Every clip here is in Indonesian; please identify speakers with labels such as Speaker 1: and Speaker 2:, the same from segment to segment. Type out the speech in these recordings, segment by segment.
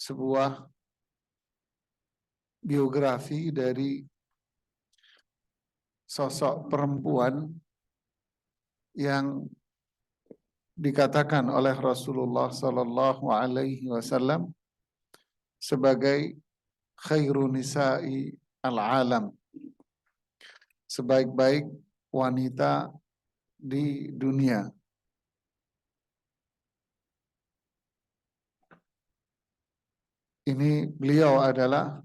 Speaker 1: sebuah biografi dari sosok perempuan yang dikatakan oleh Rasulullah Sallallahu Alaihi Wasallam sebagai khairun nisa'i al-alam, sebaik-baik wanita di dunia. Ini beliau adalah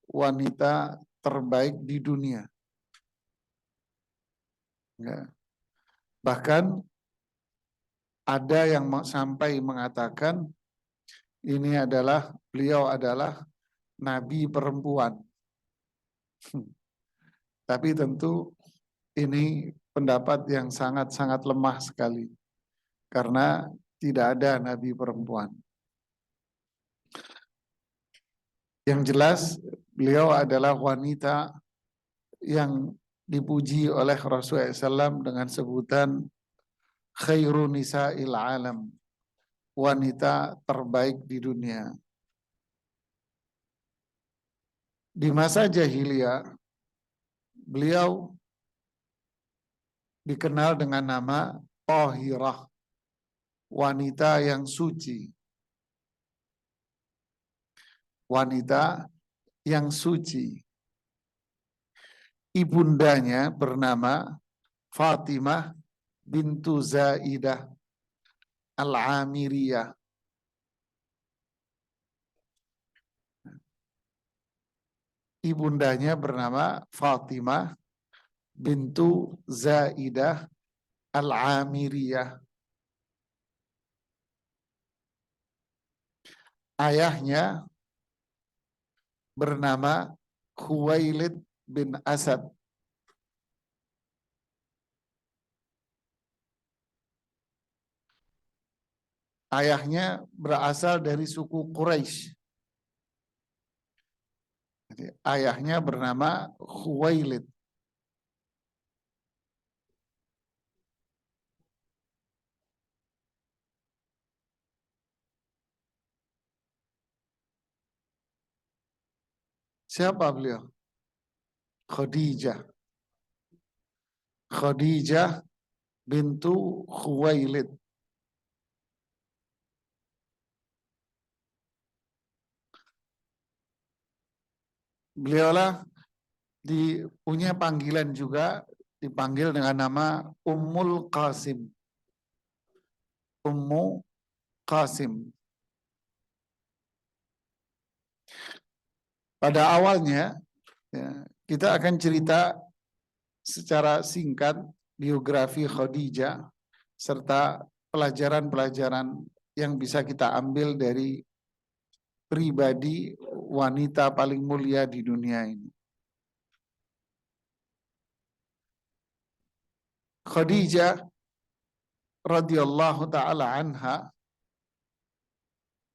Speaker 1: wanita terbaik di dunia. Ya. Bahkan ada yang sampai mengatakan beliau adalah nabi perempuan. Tapi tentu ini pendapat yang sangat-sangat lemah sekali karena tidak ada nabi perempuan. Yang jelas beliau adalah wanita yang dipuji oleh Rasulullah SAW dengan sebutan khairun nisa'il alam, wanita terbaik di dunia. Di masa jahiliyah beliau dikenal dengan nama Thahirah, wanita yang suci. Wanita yang suci. Ibundanya bernama Fatimah bintu Zaidah Al-Amiriyah. Ibundanya bernama Fatimah bintu Zaidah Al-Amiriyah. Ayahnya bernama Khuwailid bin Asad. Ayahnya berasal dari suku Quraisy. Jadi, ayahnya bernama Khuwailid. Siapa beliau? Khadijah. Khadijah bintu Khuwailid. Beliaulah punya panggilan juga, dipanggil dengan nama Ummul Qasim. Ummu Qasim. Pada awalnya, ya, kita akan cerita secara singkat biografi Khadijah serta pelajaran-pelajaran yang bisa kita ambil dari pribadi wanita paling mulia di dunia ini. Khadijah radhiyallahu taala anha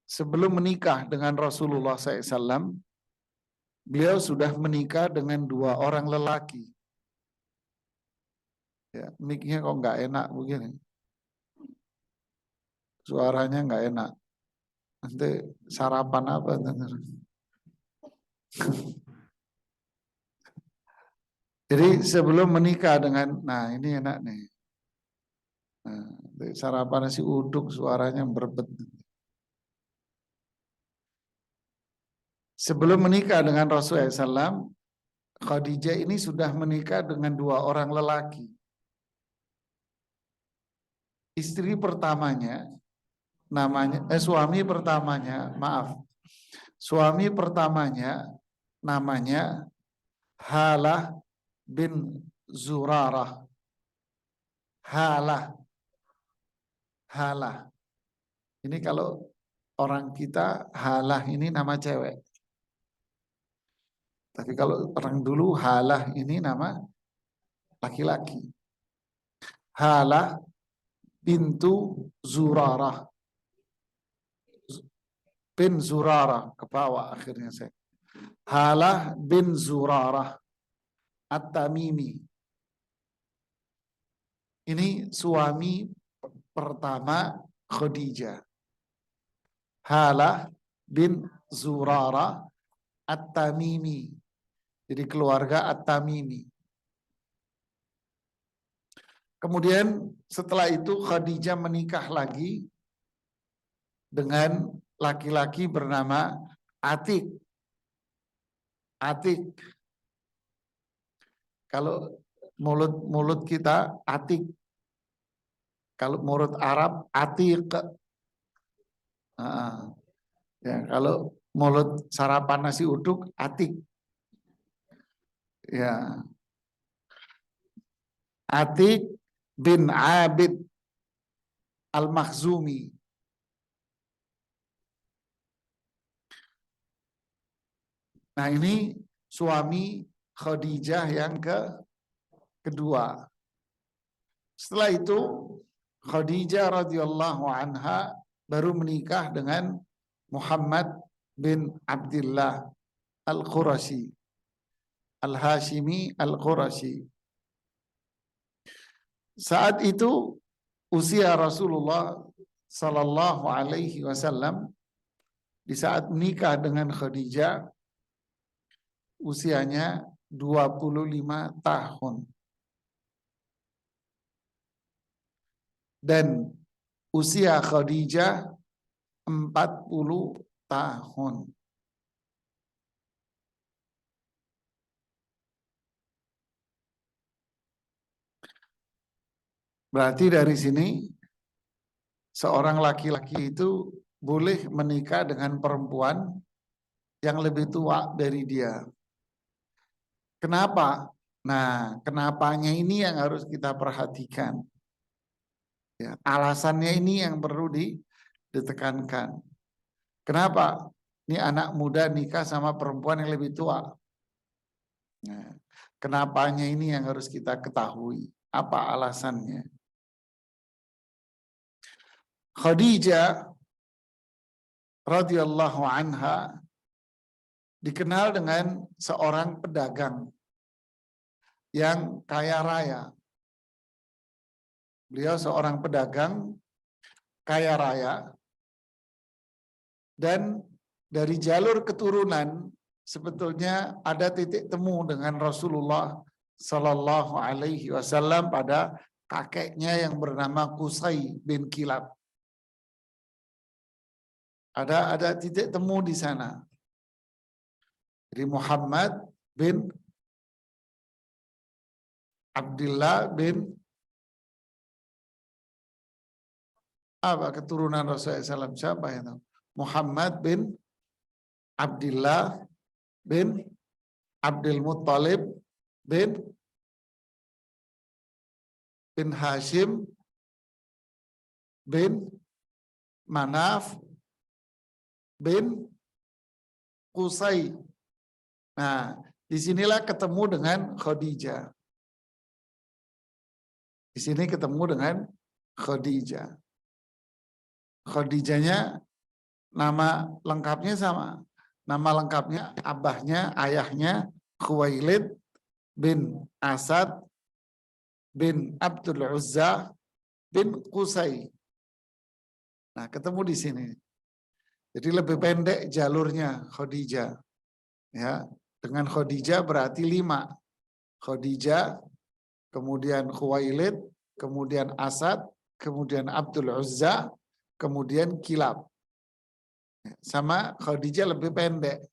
Speaker 1: sebelum menikah dengan Rasulullah SAW, beliau sudah menikah dengan 2 orang lelaki. Ya, mic-nya kok nggak enak begini. Suaranya nggak enak. Nanti sarapan apa? Jadi sebelum menikah dengan, nah ini enak nih. Nah, sarapan nasi uduk suaranya berbet. Sebelum menikah dengan Rasulullah SAW, Khadijah ini sudah menikah dengan 2 orang lelaki. Istri pertamanya suami pertamanya namanya Halah bin Zurarah. Halah. Ini kalau orang kita Halah ini nama cewek. Tapi kalau orang dulu Halah ini nama laki-laki. Halah bintu Zurarah. Bin Zurarah, ke bawah akhirnya saya. Halah bin Zurarah At-Tamimi. Ini suami pertama Khadijah. Halah bin Zurarah At-Tamimi. Jadi keluarga At-Tamimi. Kemudian setelah itu Khadijah menikah lagi dengan laki-laki bernama Atik. Atik. Kalau mulut kita Atik. Kalau mulut Arab Atik. Ya, kalau mulut sarapan nasi uduk Atik. Ya. Atik bin Abid Al-Makhzumi. Nah, ini suami Khadijah yang kedua. Setelah itu Khadijah radhiyallahu anha baru menikah dengan Muhammad bin Abdullah Al-Qurashi, Al-Hashimi Al-Qurashi. Saat itu usia Rasulullah sallallahu alaihi wasallam di saat menikah dengan Khadijah usianya 25 tahun. Dan usia Khadijah 40 tahun. Berarti dari sini seorang laki-laki itu boleh menikah dengan perempuan yang lebih tua dari dia. Kenapa? Nah, kenapanya ini yang harus kita perhatikan. Ya, alasannya ini yang perlu ditekankan. Kenapa? Ini anak muda nikah sama perempuan yang lebih tua. Nah, kenapanya ini yang harus kita ketahui. Apa alasannya? Khadijah radhiyallahu anha dikenal dengan seorang pedagang yang kaya raya. Beliau seorang pedagang kaya raya dan dari jalur keturunan sebetulnya ada titik temu dengan Rasulullah Sallallahu Alaihi Wasallam pada kakeknya yang bernama Qusay bin Kilab. Ada titik temu di sana. Jadi Muhammad bin Abdullah bin apa keturunan Rasulullah SAW siapa itu? Muhammad bin Abdullah bin Abdul Muttalib bin Hashim bin Manaf bin Qusay. Nah, disinilah ketemu dengan Khadijah. Di sini ketemu dengan Khadijah. Khadijahnya nama lengkapnya sama. Nama lengkapnya abahnya, ayahnya Khuwailid bin Asad bin Abdul Uzza bin Qusay. Nah, ketemu di sini. Jadi lebih pendek jalurnya Khadijah. Ya, dengan Khadijah berarti 5. Khadijah, kemudian Khuwailid, kemudian Asad, kemudian Abdul Uzza, kemudian Kilab. Sama Khadijah lebih pendek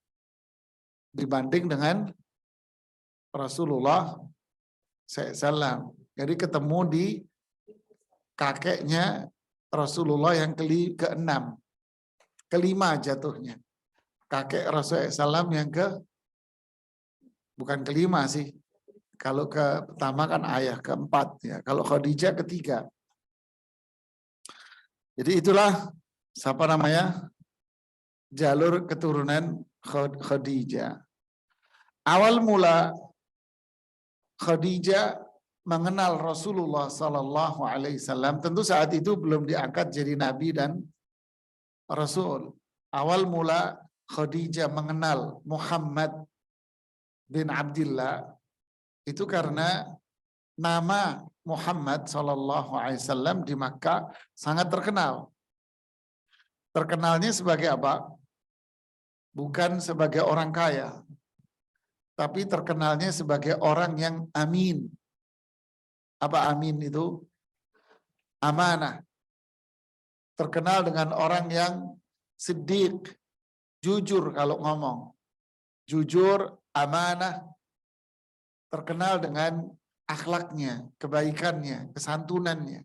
Speaker 1: dibanding dengan Rasulullah SAW. Jadi ketemu di kakeknya Rasulullah yang ke-6. Kelima jatuhnya. Kakek Rasulullah SAW yang bukan kelima sih. Kalau pertama kan ayah, ke-4 ya. Kalau Khadijah ke-3. Jadi itulah siapa namanya? Jalur keturunan Khadijah. Awal mula Khadijah mengenal Rasulullah Sallallahu Alaihi Wasallam. Tentu saat itu belum diangkat jadi nabi dan rasul. Awal mula Khadijah mengenal Muhammad bin Abdullah itu karena nama Muhammad Sallallahu Alaihi Wasallam di Makkah sangat terkenal. Terkenalnya sebagai apa? bukan sebagai orang kaya, tapi terkenalnya sebagai orang yang amin. Apa amin itu? Amanah. Terkenal dengan orang yang siddiq, jujur kalau ngomong. Jujur, amanah, terkenal dengan akhlaknya, kebaikannya, kesantunannya.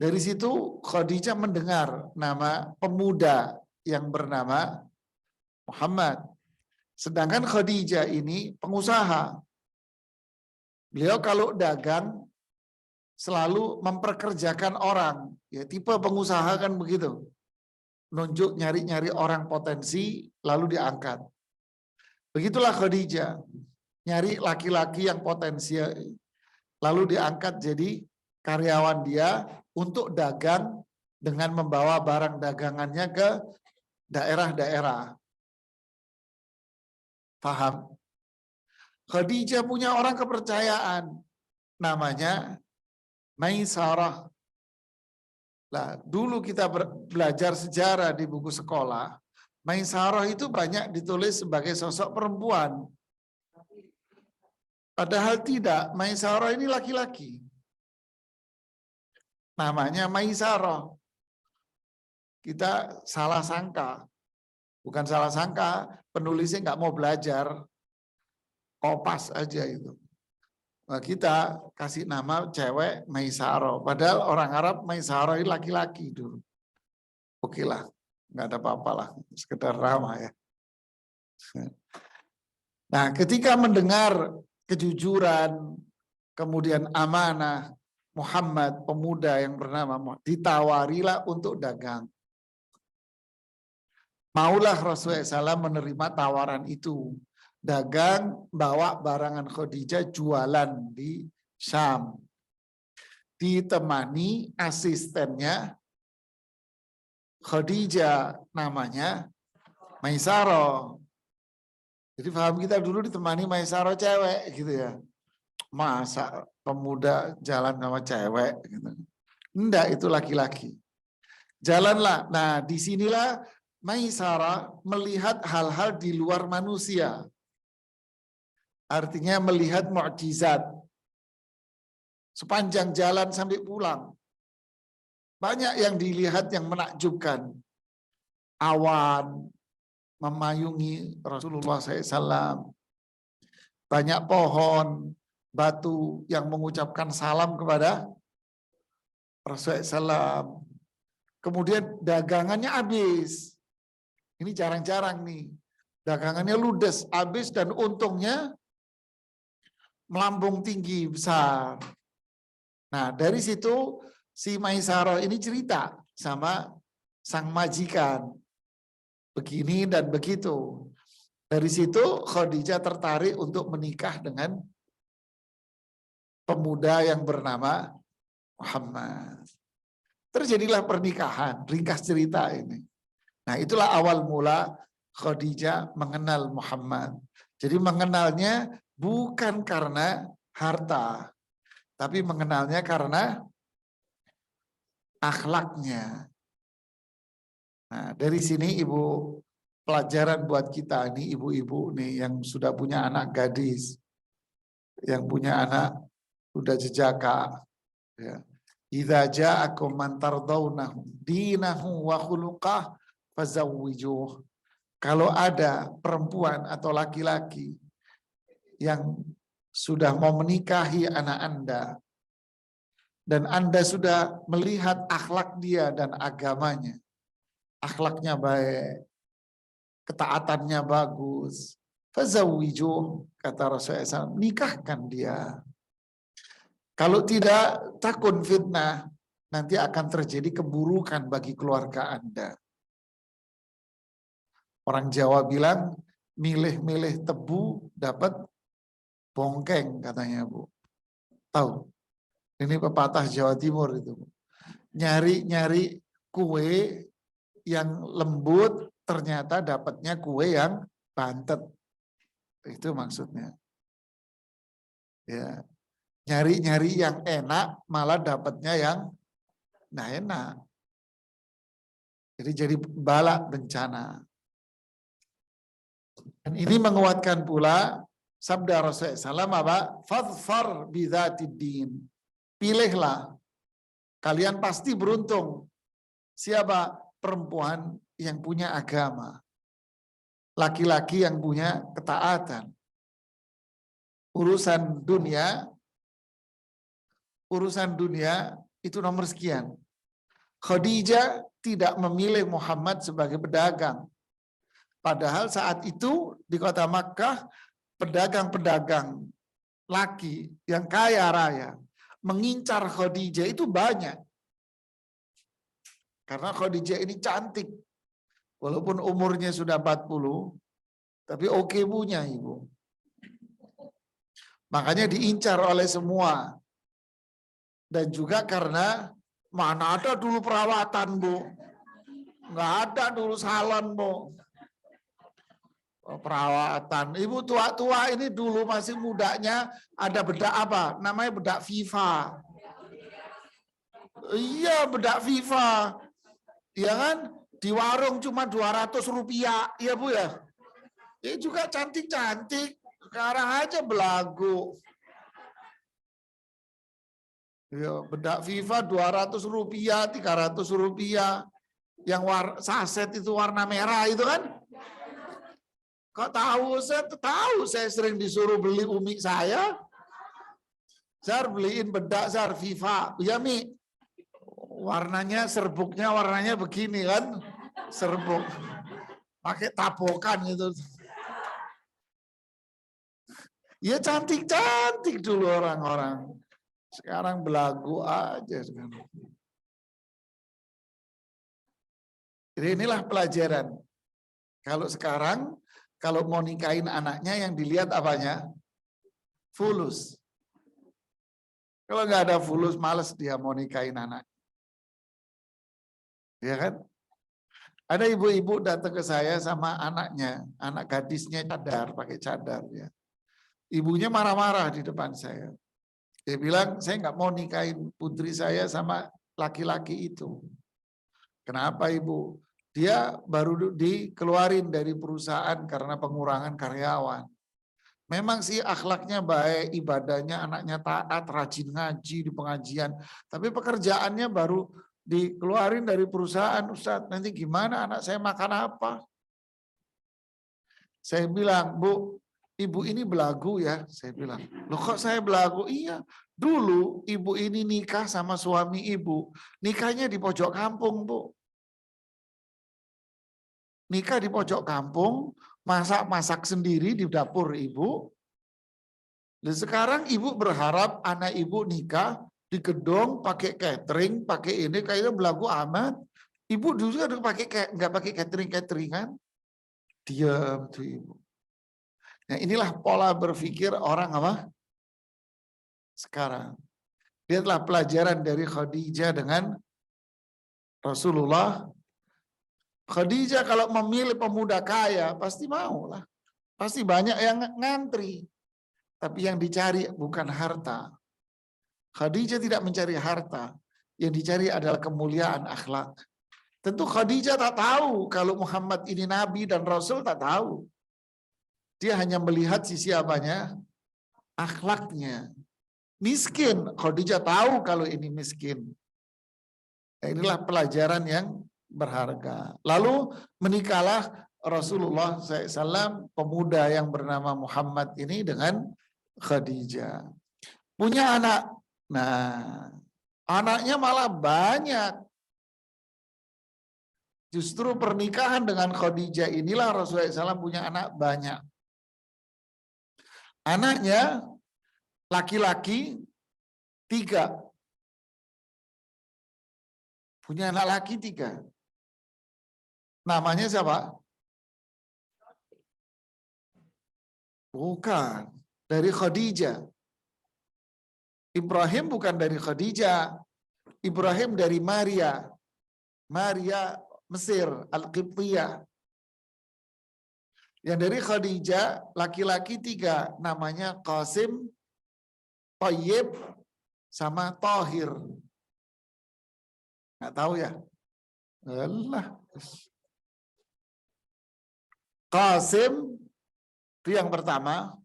Speaker 1: Dari situ Khadijah mendengar nama pemuda yang bernama Muhammad. Sedangkan Khadijah ini pengusaha. Beliau kalau dagang selalu memperkerjakan orang. Ya, tipe pengusaha kan begitu. Nunjuk nyari-nyari orang potensi lalu diangkat. Begitulah Khadijah. Nyari laki-laki yang potensial lalu diangkat jadi karyawan dia untuk dagang dengan membawa barang dagangannya ke daerah-daerah. Paham? Khadijah punya orang kepercayaan namanya Maisarah. Nah, dulu kita belajar sejarah di buku sekolah, Maisarah itu banyak ditulis sebagai sosok perempuan. Padahal tidak, Maisarah ini laki-laki. Namanya Maisarah. Kita salah sangka. Bukan salah sangka, penulisnya nggak mau belajar. Kopas aja itu. Nah, kita kasih nama cewek Maisarah. Padahal orang Arab Maisarah ini laki-laki dulu. Oke lah, nggak ada apa-apa lah. Sekedar ramah ya. Nah, ketika mendengar kejujuran, kemudian amanah, Muhammad, pemuda yang bernama Muhammad, ditawarilah untuk dagang. Maulah Rasulullah SAW menerima tawaran itu. Dagang, bawa barangan Khadijah, jualan di Syam. Ditemani asistennya Khadijah, namanya Maisarah. Jadi paham kita dulu ditemani Maisarah cewek gitu ya. Masa pemuda jalan sama cewek gitu. Enggak, itu laki-laki. Jalanlah. Nah, disinilah Maisarah melihat hal-hal di luar manusia. Artinya melihat mukjizat. Sepanjang jalan sampai pulang. Banyak yang dilihat yang menakjubkan. Awan memayungi Rasulullah SAW. Banyak pohon, batu yang mengucapkan salam kepada Rasulullah SAW. Kemudian dagangannya habis. Ini jarang-jarang nih. Dagangannya ludes, habis, dan untungnya melambung tinggi, besar. Nah, dari situ si Maisarah ini cerita sama sang majikan. Begini dan begitu. Dari situ Khadijah tertarik untuk menikah dengan pemuda yang bernama Muhammad. Terjadilah pernikahan, ringkas cerita ini. Nah, itulah awal mula Khadijah mengenal Muhammad. Jadi mengenalnya bukan karena harta, tapi mengenalnya karena akhlaknya. Nah, dari sini Ibu, pelajaran buat kita nih, ibu-ibu nih yang sudah punya anak gadis, yang punya anak udah jejaka, ya. Idza ja'akum man tardawnahu dinahu wa khuluqah fazawwijuh. Kalau ada perempuan atau laki-laki yang sudah mau menikahi anak Anda dan Anda sudah melihat akhlak dia dan agamanya, akhlaknya baik, ketaatannya bagus, fazawwijuh, kata Rasulullah SAW, nikahkan dia. Kalau tidak, takun fitnah, nanti akan terjadi keburukan bagi keluarga Anda. Orang Jawa bilang, milih-milih tebu dapat bongkeng, katanya Bu. Tahu? Ini pepatah Jawa Timur itu. Nyari-nyari kue yang lembut, ternyata dapatnya kue yang bantet. Itu maksudnya. Ya. Nyari-nyari yang enak, malah dapatnya yang nah enak. Jadi bala bencana. Dan ini menguatkan pula sabda Rasulullah SAW apa? Fadfar bidzatiddin. Pilihlah. Kalian pasti beruntung. Siapa? Perempuan yang punya agama. Laki-laki yang punya ketaatan. Urusan dunia itu nomor sekian. Khadijah tidak memilih Muhammad sebagai pedagang. Padahal saat itu di kota Makkah, pedagang-pedagang laki yang kaya raya mengincar Khadijah itu banyak. Karena Khadijah ini cantik. Walaupun umurnya sudah 40, tapi oke punya ibu. Makanya diincar oleh semua. Dan juga karena mana ada dulu perawatan, Bu. Nggak ada dulu salon, Bu. Perawatan. Ibu tua-tua ini dulu masih mudanya ada bedak apa? Namanya bedak Viva. Iya, bedak Viva. Iya kan? Di warung cuma 200 rupiah. Iya, Bu ya? Ini juga cantik-cantik. Sekarang aja belagu. Ya, bedak Viva 200 rupiah, 300 rupiah. Yang saset itu warna merah itu kan? Kok tahu? Saya tahu, saya sering disuruh beli umi saya. Saya beliin bedak Zar Viva. Ya Mi, warnanya serbuknya warnanya begini kan? Serbuk. Pakai tabokan gitu. Ya cantik-cantik dulu orang-orang. Sekarang belagu aja. Jadi inilah pelajaran. Kalau sekarang, kalau mau nikahin anaknya yang dilihat apanya? Fulus. Kalau nggak ada fulus, males dia mau nikahin anak. Ya kan? Ada ibu-ibu datang ke saya sama anaknya, anak gadisnya cadar, pakai cadar. Ya. Ibunya marah-marah di depan saya. Dia bilang, saya nggak mau nikahin putri saya sama laki-laki itu. Kenapa ibu? Dia baru dikeluarin dari perusahaan karena pengurangan karyawan. Memang sih akhlaknya baik, ibadahnya anaknya taat, rajin ngaji di pengajian. Tapi pekerjaannya baru dikeluarin dari perusahaan, Ustadz. Nanti gimana anak saya makan apa? Saya bilang, Bu, ibu ini belagu ya. Saya bilang, loh kok saya belagu? Iya, dulu ibu ini nikah sama suami ibu. Nikahnya di pojok kampung, Bu. Nikah di pojok kampung, masak-masak sendiri di dapur ibu. Dan sekarang ibu berharap anak ibu nikah di gedung pakai catering, pakai ini kayaknya belagu amat. Ibu dulu ada nggak pakai cateringan, diam tuh ibu. Nah inilah pola berpikir orang apa? Sekarang. Lihatlah pelajaran dari Khadijah dengan Rasulullah. Khadijah kalau memilih pemuda kaya pasti mau lah. Pasti banyak yang ngantri. Tapi yang dicari bukan harta. Khadijah tidak mencari harta. Yang dicari adalah kemuliaan akhlak. Tentu Khadijah tak tahu kalau Muhammad ini Nabi dan Rasul, tak tahu. Dia hanya melihat sisi apanya? Akhlaknya. Miskin. Khadijah tahu kalau ini miskin. Nah, inilah pelajaran yang berharga. Lalu menikahlah Rasulullah SAW, pemuda yang bernama Muhammad ini dengan Khadijah. Punya anak. Nah, anaknya malah banyak. Justru pernikahan dengan Khadijah inilah Rasulullah SAW punya anak banyak. Anaknya laki-laki 3. Punya anak laki 3. Namanya siapa? Bukan. Dari Khadijah. Ibrahim bukan dari Khadijah. Ibrahim dari Maria. Maria Mesir, Al-Qibtiyah. Yang dari Khadijah, laki-laki 3. Namanya Qasim, Thayyib, sama Tahir. Nggak tahu ya? Allah. Qasim itu yang pertama,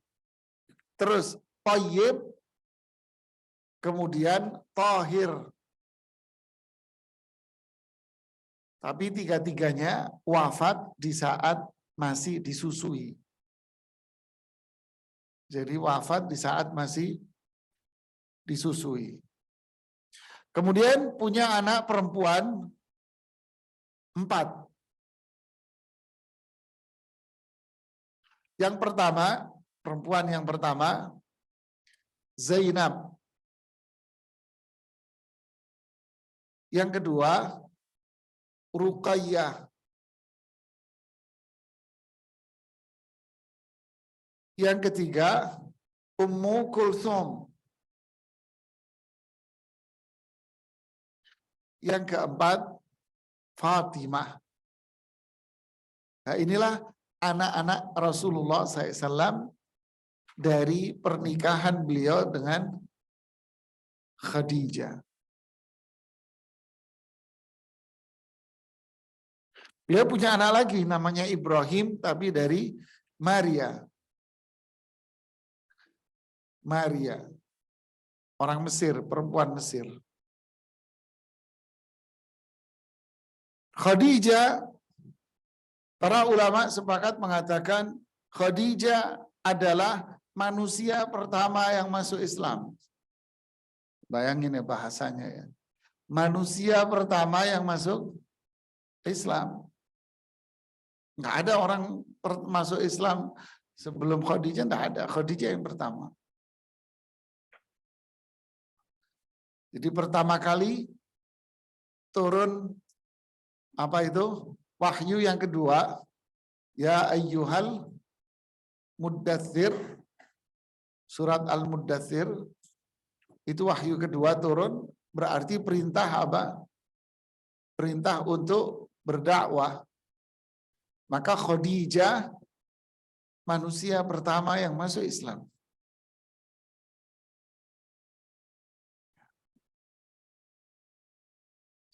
Speaker 1: terus Thayyib, kemudian Thahir. Tapi tiga-tiganya wafat di saat masih disusui. Jadi wafat di saat masih disusui. Kemudian punya anak perempuan 4. Yang pertama, perempuan yang pertama, Zainab. Yang kedua, Ruqayyah. Yang ketiga, Ummu Kulsum. Yang keempat, Fatimah. Nah, inilah anak-anak Rasulullah SAW dari pernikahan beliau dengan Khadijah. Beliau punya anak lagi namanya Ibrahim, tapi dari Maria. Maria, orang Mesir, perempuan Mesir. Khadijah, para ulama sepakat mengatakan Khadijah adalah manusia pertama yang masuk Islam. Bayangin ya bahasanya ya. Manusia pertama yang masuk Islam. Nggak ada orang masuk Islam sebelum Khadijah, nggak ada. Khadijah yang pertama. Jadi pertama kali turun apa itu? Wahyu yang kedua, ya ayyuhal muddatsir, surat Al-Muddatsir, itu wahyu kedua turun, berarti perintah apa? Perintah untuk berdakwah. Maka Khadijah manusia pertama yang masuk Islam.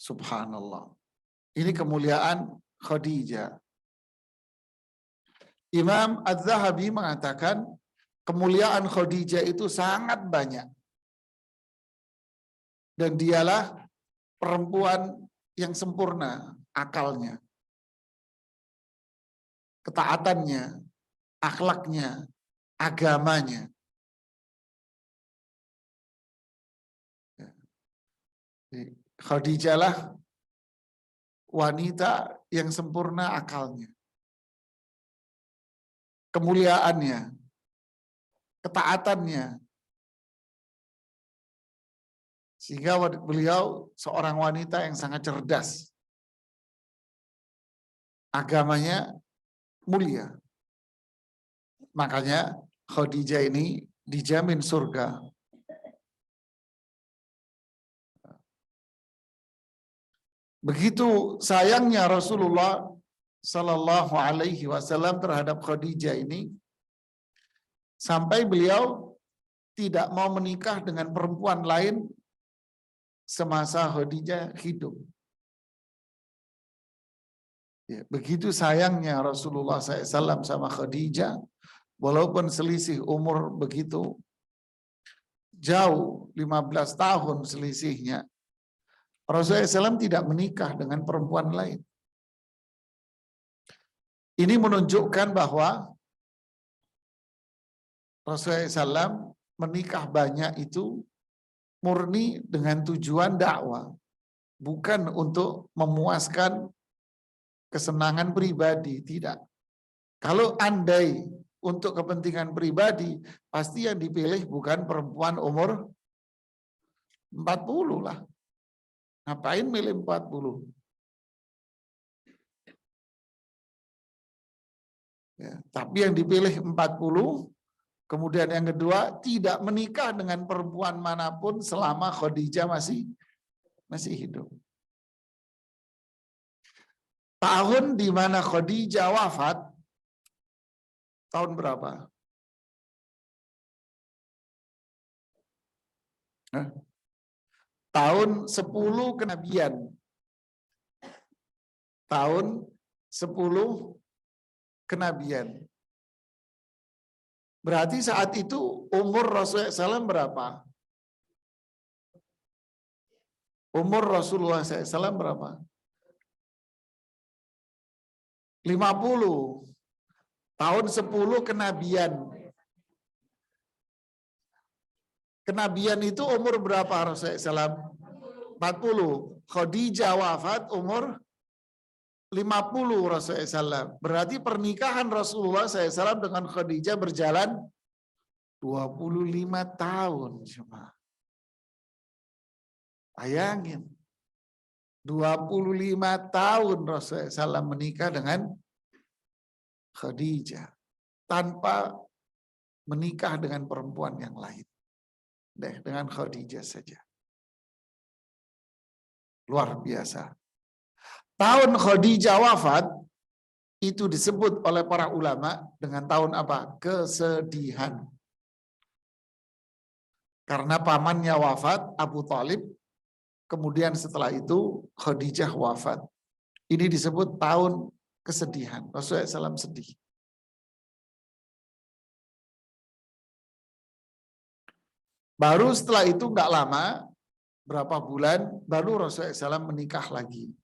Speaker 1: Subhanallah. Ini kemuliaan Khadijah. Imam Az-Zahabi mengatakan kemuliaan Khadijah itu sangat banyak. Dan dialah perempuan yang sempurna akalnya, ketaatannya, akhlaknya, agamanya. Khadijah lah wanita yang sempurna akalnya, kemuliaannya, ketaatannya. Sehingga beliau seorang wanita yang sangat cerdas. Agamanya mulia. Makanya Khadijah ini dijamin surga. Begitu sayangnya Rasulullah Sallallahu Alaihi Wasallam terhadap Khadijah ini, sampai beliau tidak mau menikah dengan perempuan lain semasa Khadijah hidup. Ya, begitu sayangnya Rasulullah SAW sama Khadijah, walaupun selisih umur begitu jauh, 15 tahun selisihnya, Rasulullah SAW tidak menikah dengan perempuan lain. Ini menunjukkan bahwa Rasulullah SAW menikah banyak itu murni dengan tujuan dakwah, bukan untuk memuaskan kesenangan pribadi, tidak. Kalau andai untuk kepentingan pribadi, pasti yang dipilih bukan perempuan umur 40 lah. Ngapain milih 40? Ya, tapi yang dipilih 40, kemudian yang kedua tidak menikah dengan perempuan manapun selama Khadijah masih hidup. Tahun di mana Khadijah wafat, tahun berapa? Tahun 10 kenabian. tahun 10 kenabian. Berarti saat itu umur Rasulullah SAW berapa? Umur Rasulullah SAW berapa? 50. Tahun 10 kenabian. Kenabian itu umur berapa Rasulullah SAW? 40. Khadijah wafat umur 50 Rasulullah SAW. Berarti pernikahan Rasulullah SAW dengan Khadijah berjalan 25 tahun. Cuma. Bayangin. 25 tahun Rasulullah SAW menikah dengan Khadijah. Tanpa menikah dengan perempuan yang lain. Dengan Khadijah saja. Luar biasa. Tahun Khadijah wafat itu disebut oleh para ulama dengan tahun apa? Kesedihan. Karena pamannya wafat, Abu Thalib, kemudian setelah itu Khadijah wafat. Ini disebut tahun kesedihan. Rasulullah SAW sedih. Baru setelah itu nggak lama, berapa bulan, baru Rasulullah SAW menikah lagi.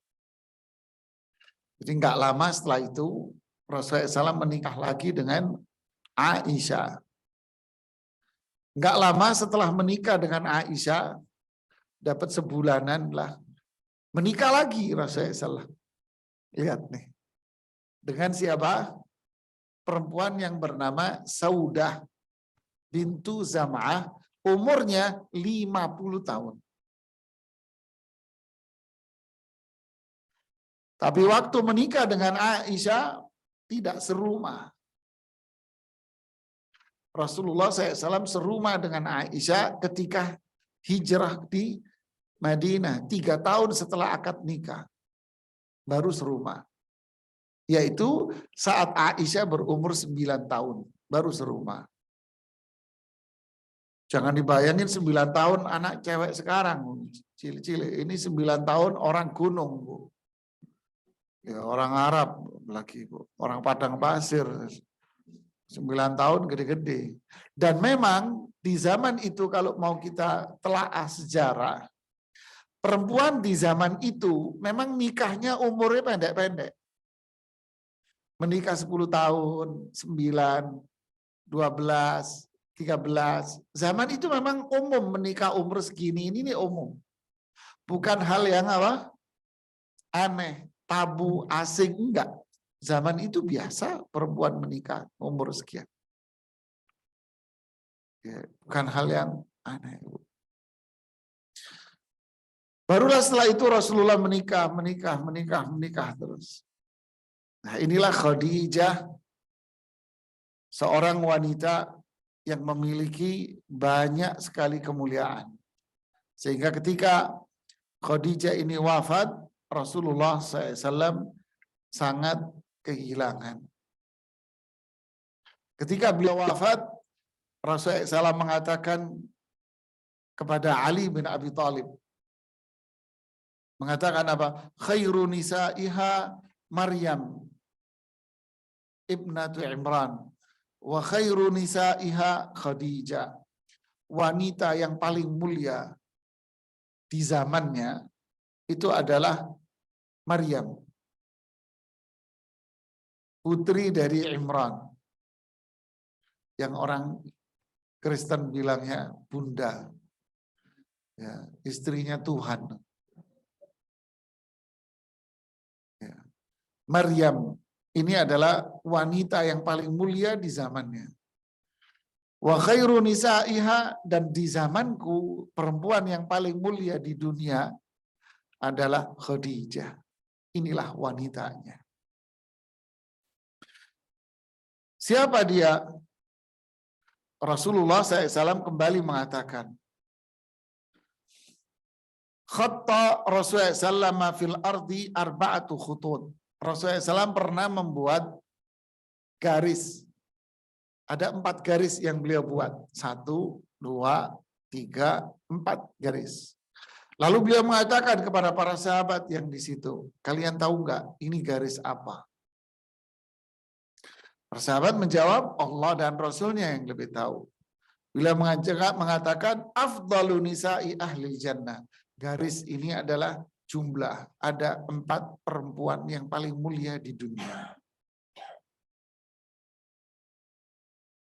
Speaker 1: Jadi nggak lama setelah itu Rasulullah SAW menikah lagi dengan Aisyah. Nggak lama setelah menikah dengan Aisyah, dapat sebulanan lah, menikah lagi Rasulullah SAW. Lihat nih, dengan siapa? Perempuan yang bernama Saudah bintu Zam'ah, umurnya 50 tahun. Tapi waktu menikah dengan Aisyah, tidak serumah. Rasulullah SAW serumah dengan Aisyah ketika hijrah di Madinah. 3 tahun setelah akad nikah. Baru serumah. Yaitu saat Aisyah berumur 9 tahun. Baru serumah. Jangan dibayangin 9 tahun anak cewek sekarang. Cili-cili. Ini 9 tahun orang gunung, Bu. Ya, orang Arab lagi, Bu. Orang padang pasir. 9 tahun gede-gede. Dan memang di zaman itu kalau mau kita telaah sejarah, perempuan di zaman itu memang nikahnya umurnya pendek-pendek. Menikah 10 tahun, 9, 12, 13. Zaman itu memang umum menikah umur segini ini umum. Bukan hal yang apa? Aneh, tabu, asing, enggak. Zaman itu biasa perempuan menikah umur sekian. Ya, bukan hal yang aneh. Barulah setelah itu Rasulullah menikah terus. Nah, inilah Khadijah, seorang wanita yang memiliki banyak sekali kemuliaan. Sehingga ketika Khadijah ini wafat, Rasulullah SAW sangat kehilangan. Ketika beliau wafat, Rasulullah SAW mengatakan kepada Ali bin Abi Thalib, mengatakan apa? Khairu nisa'iha Maryam ibnatu Imran wa khairu nisa'iha Khadijah. Wanita yang paling mulia di zamannya itu adalah Maryam, putri dari Imran, yang orang Kristen bilangnya bunda, ya, istrinya Tuhan. Ya. Maryam ini adalah wanita yang paling mulia di zamannya. Wa khairu nisa'iha, dan di zamanku perempuan yang paling mulia di dunia adalah Khadijah. Inilah wanitanya. Siapa dia? Rasulullah SAW kembali mengatakan, khatta Rasulullah SAW fil ardi arba'atu khutut. Rasulullah SAW pernah membuat garis. Ada 4 garis yang beliau buat. 1, 2, 3, 4 garis. Lalu beliau mengatakan kepada para sahabat yang di situ, kalian tahu nggak ini garis apa? Para sahabat menjawab, Allah dan Rasulnya yang lebih tahu. Beliau mengatakan, afdalu nisa'i ahli jannah. Garis ini adalah jumlah. Ada 4 perempuan yang paling mulia di dunia.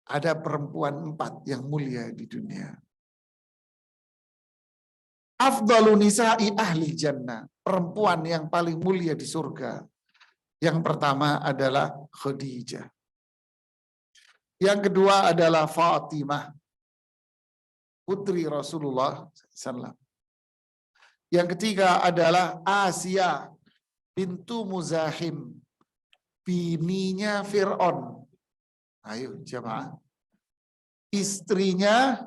Speaker 1: Ada perempuan 4 yang mulia di dunia. Afdalu nisa'i ahli jannah. Perempuan yang paling mulia di surga. Yang pertama adalah Khadijah. Yang kedua adalah Fatimah, putri Rasulullah SAW. Yang ketiga adalah Asia bintu Muzahim, bininya Fir'aun. Ayo jemaah. Istrinya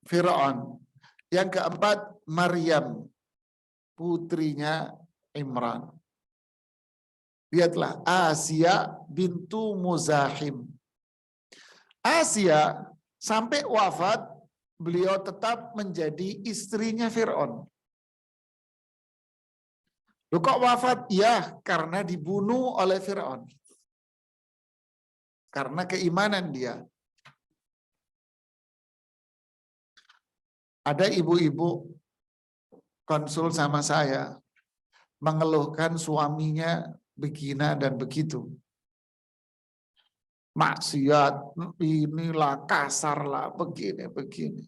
Speaker 1: Fir'aun. Yang keempat Maryam, putrinya Imran. Lihatlah, Asia bintu Muzahim. Asia sampai wafat, beliau tetap menjadi istrinya Fir'aun. Loh kok wafat? Ya, karena dibunuh oleh Fir'aun. Karena keimanan dia. Ada ibu-ibu konsul sama saya, mengeluhkan suaminya begina dan begitu. Maksiat, inilah, kasar lah, begini.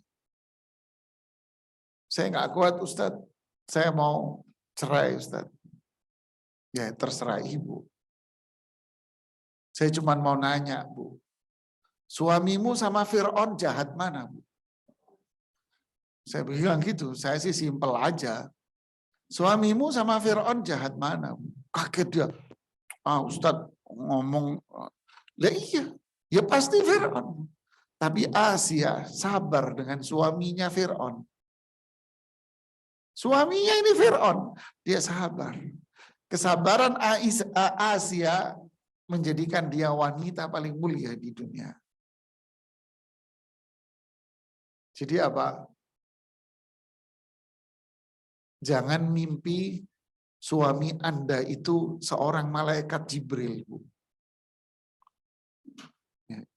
Speaker 1: Saya nggak kuat Ustadz, saya mau cerai Ustadz. Ya terserah ibu. Saya cuma mau nanya Bu, suamimu sama Fir'aun jahat mana Bu? Saya bilang gitu, saya sih simpel aja. Suamimu sama Fir'aun jahat mana Bu? Kaget dia, Ustadz ngomong, lah iya, ya pasti Fir'aun. Tapi Asia sabar dengan suaminya Fir'aun. Suaminya ini Fir'aun, dia sabar. Kesabaran Asia menjadikan dia wanita paling mulia di dunia. Jadi apa? Jangan mimpi suami Anda itu seorang malaikat Jibril, Bu.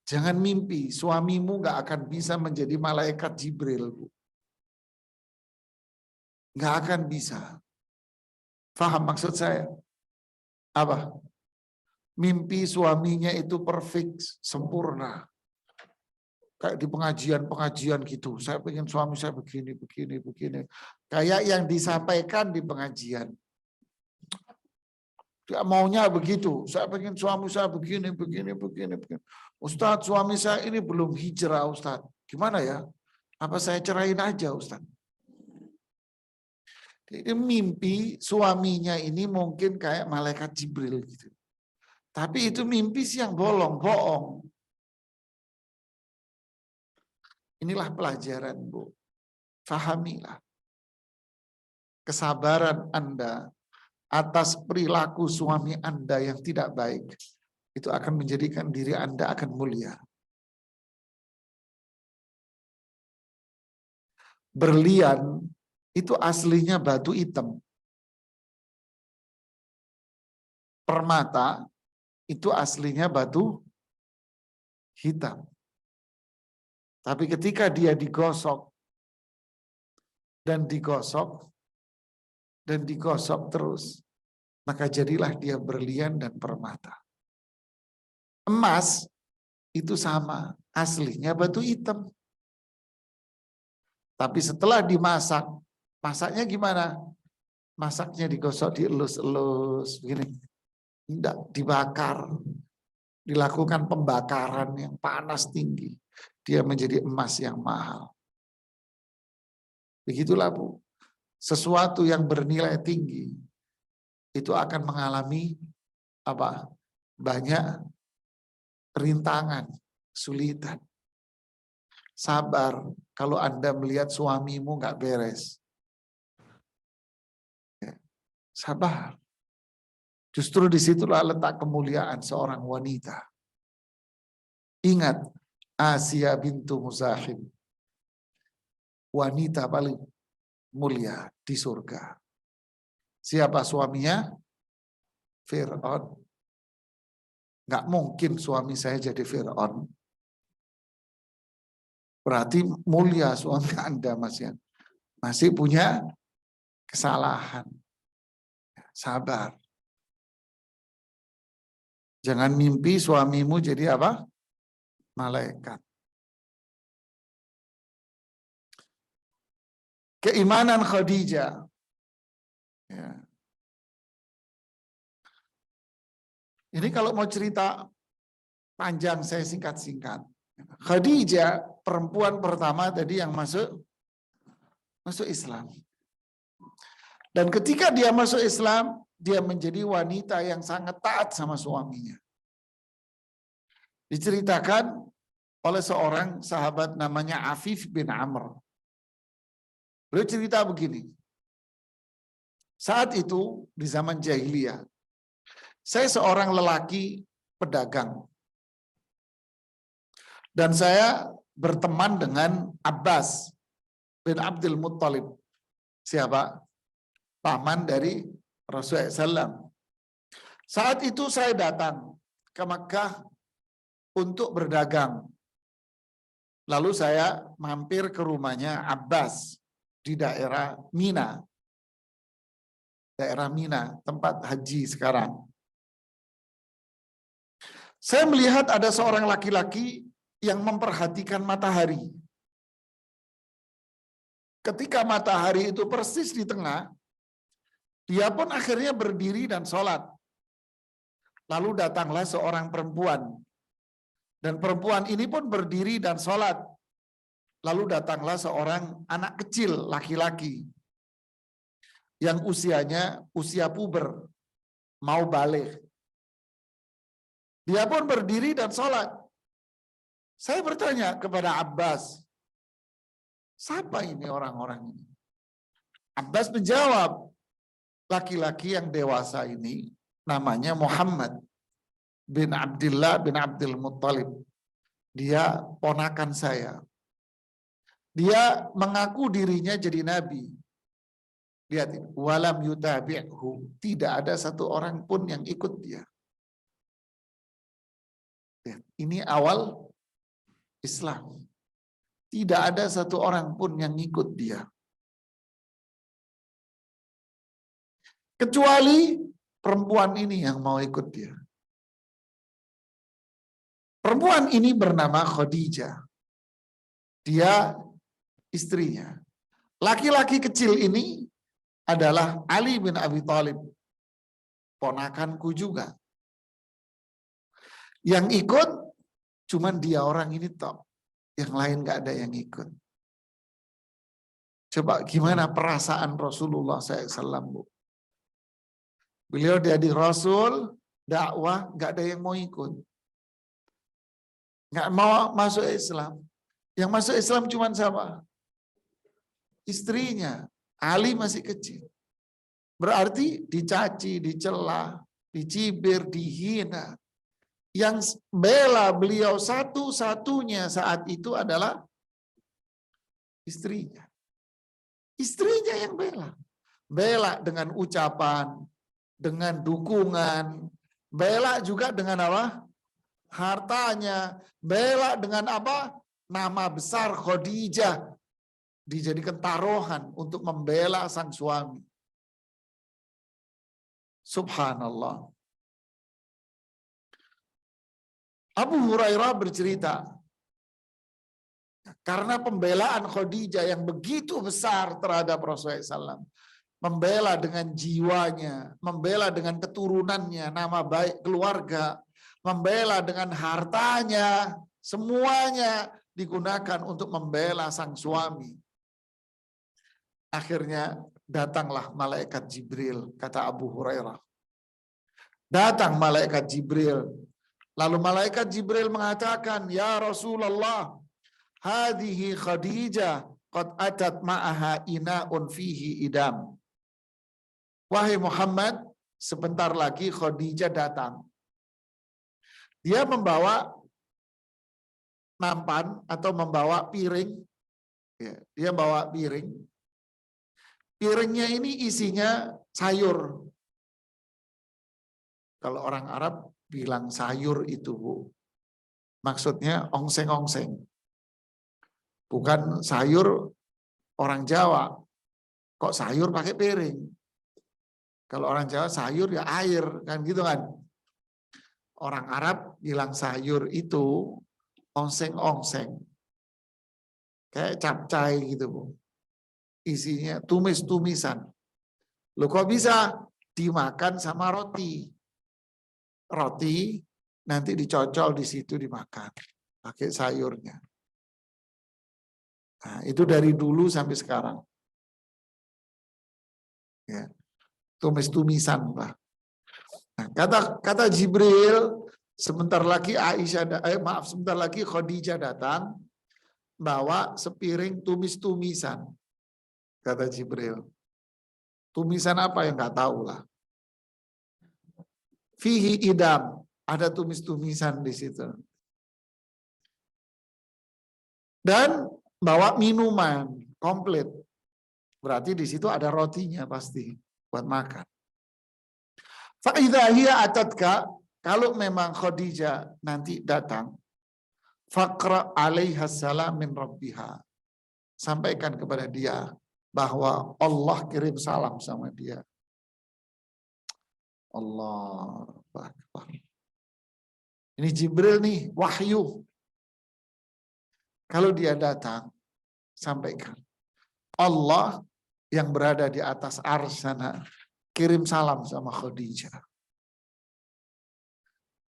Speaker 1: Jangan mimpi suamimu nggak akan bisa menjadi malaikat Jibril, Bu. Nggak akan bisa. Faham maksud saya? Apa? Mimpi suaminya itu perfect, sempurna. Kayak di pengajian-pengajian gitu. Saya pengen suami saya begini. Kayak yang disampaikan di pengajian. Dia maunya begitu. Saya pengen suami saya begini. Ustadz, suami saya ini belum hijrah, Ustadz. Gimana ya? Apa saya cerain aja, Ustadz? Jadi mimpi suaminya ini mungkin kayak malaikat Jibril gitu. Tapi itu mimpi yang bohong. Inilah pelajaran, Bu. Fahamilah. Kesabaran Anda atas perilaku suami Anda yang tidak baik, itu akan menjadikan diri Anda akan mulia. Berlian itu aslinya batu hitam. Permata itu aslinya batu hitam. Tapi ketika dia digosok dan digosok terus, maka jadilah dia berlian dan permata. Emas itu sama, aslinya batu hitam. Tapi setelah dimasak, masaknya gimana? Masaknya digosok, dielus-elus, begini. Tidak, dibakar. Dilakukan pembakaran yang panas tinggi. Dia menjadi emas yang mahal. Begitulah Bu. Sesuatu yang bernilai tinggi itu akan mengalami apa? Banyak rintangan, kesulitan. Sabar kalau Anda melihat suamimu nggak beres. Sabar. Justru disitulah letak kemuliaan seorang wanita. Ingat, Asia bintu Muzahim. Wanita paling mulia di surga. Siapa suaminya? Fir'aun. Nggak mungkin suami saya jadi Fir'aun. Berarti mulia suami Anda masih punya kesalahan. Sabar. Jangan mimpi suamimu jadi apa? Malaikat. Keimanan Khadijah. Ya. Ini kalau mau cerita panjang, saya singkat-singkat. Khadijah perempuan pertama tadi yang masuk Islam. Dan ketika dia masuk Islam, dia menjadi wanita yang sangat taat sama suaminya. Diceritakan oleh seorang sahabat namanya Afif bin Amr. Beliau cerita begini. Saat itu di zaman jahiliyah, saya seorang lelaki pedagang. Dan saya berteman dengan Abbas bin Abdul Muttalib. Siapa? Paman dari Rasulullah SAW. Saat itu saya datang ke Makkah untuk berdagang. Lalu saya mampir ke rumahnya Abbas di daerah Mina. Daerah Mina, tempat haji sekarang. Saya melihat ada seorang laki-laki yang memperhatikan matahari. Ketika matahari itu persis di tengah, dia pun akhirnya berdiri dan sholat. Lalu datanglah seorang perempuan. Dan perempuan ini pun berdiri dan sholat. Lalu datanglah seorang anak kecil, laki-laki. Yang usianya usia puber, mau balik. Dia pun berdiri dan sholat. Saya bertanya kepada Abbas, siapa ini orang-orang ini? Abbas menjawab, laki-laki yang dewasa ini namanya Muhammad bin Abdullah bin Abdul Muttalib. Dia ponakan saya. Dia mengaku dirinya jadi nabi. Lihat ini, walam yutabi'hu, tidak ada satu orang pun yang ikut dia. Ini awal Islam. Tidak ada satu orang pun yang ikut dia. Kecuali perempuan ini yang mau ikut dia. Perempuan ini bernama Khadijah. Dia istrinya. Laki-laki kecil ini adalah Ali bin Abi Thalib. Ponakanku juga. Yang ikut cuman dia orang ini top. Yang lain nggak ada yang ikut. Coba gimana perasaan Rasulullah SAW, Bu? Beliau jadi Rasul, dakwah, nggak ada yang mau ikut. Nggak mau masuk Islam. Yang masuk Islam cuma siapa? Istrinya. Ali masih kecil. Berarti dicaci, dicela, dicibir, dihina. Yang bela beliau satu-satunya saat itu adalah istrinya. Istrinya yang bela. Bela dengan ucapan, dengan dukungan, bela juga dengan apa? Hartanya, bela dengan apa? Nama besar Khadijah dijadikan taruhan untuk membela sang suami. Subhanallah. Abu Hurairah bercerita, karena pembelaan Khadijah yang begitu besar terhadap Rasulullah SAW, membela dengan jiwanya, membela dengan keturunannya, nama baik keluarga, membela dengan hartanya, semuanya digunakan untuk membela sang suami. Akhirnya datanglah malaikat Jibril, kata Abu Hurairah. Datang malaikat Jibril. Lalu malaikat Jibril mengatakan, ya Rasulullah, hadhihi Khadijah qad atat ma'aha ina'un fihi idam. Wahai Muhammad, sebentar lagi Khadijah datang. Dia membawa nampan atau membawa piring. Dia bawa piring. Piringnya ini isinya sayur. Kalau orang Arab bilang sayur itu, Bu, maksudnya ongseng-ongseng. Bukan sayur orang Jawa. Kok sayur pakai piring? Kalau orang Jawa sayur ya air, kan gitu kan. Orang Arab bilang sayur itu ongseng-ongseng. Kayak capcay gitu, Bu. Isinya tumis-tumisan. Loh kok bisa dimakan sama roti? Roti nanti dicocol di situ dimakan pakai sayurnya. Nah, itu dari dulu sampai sekarang. Ya, tumis-tumisan, Pak. Nah, kata Jibril, sebentar lagi sebentar lagi Khadijah datang bawa sepiring tumis-tumisan. Kata Jibril. Tumisan apa yang nggak tahu lah. Fihi idam, ada tumis-tumisan di situ. Dan bawa minuman komplit. Berarti di situ ada rotinya pasti buat makan. Fa idza hiya atatka, kalau memang Khadijah nanti datang, faqra 'alaiha salam min rabbiha. Sampaikan kepada dia bahwa Allah kirim salam sama dia. Allah Akbar. Ini Jibril nih, wahyu. Kalau dia datang, sampaikan. Allah yang berada di atas arsy sana kirim salam sama Khadijah.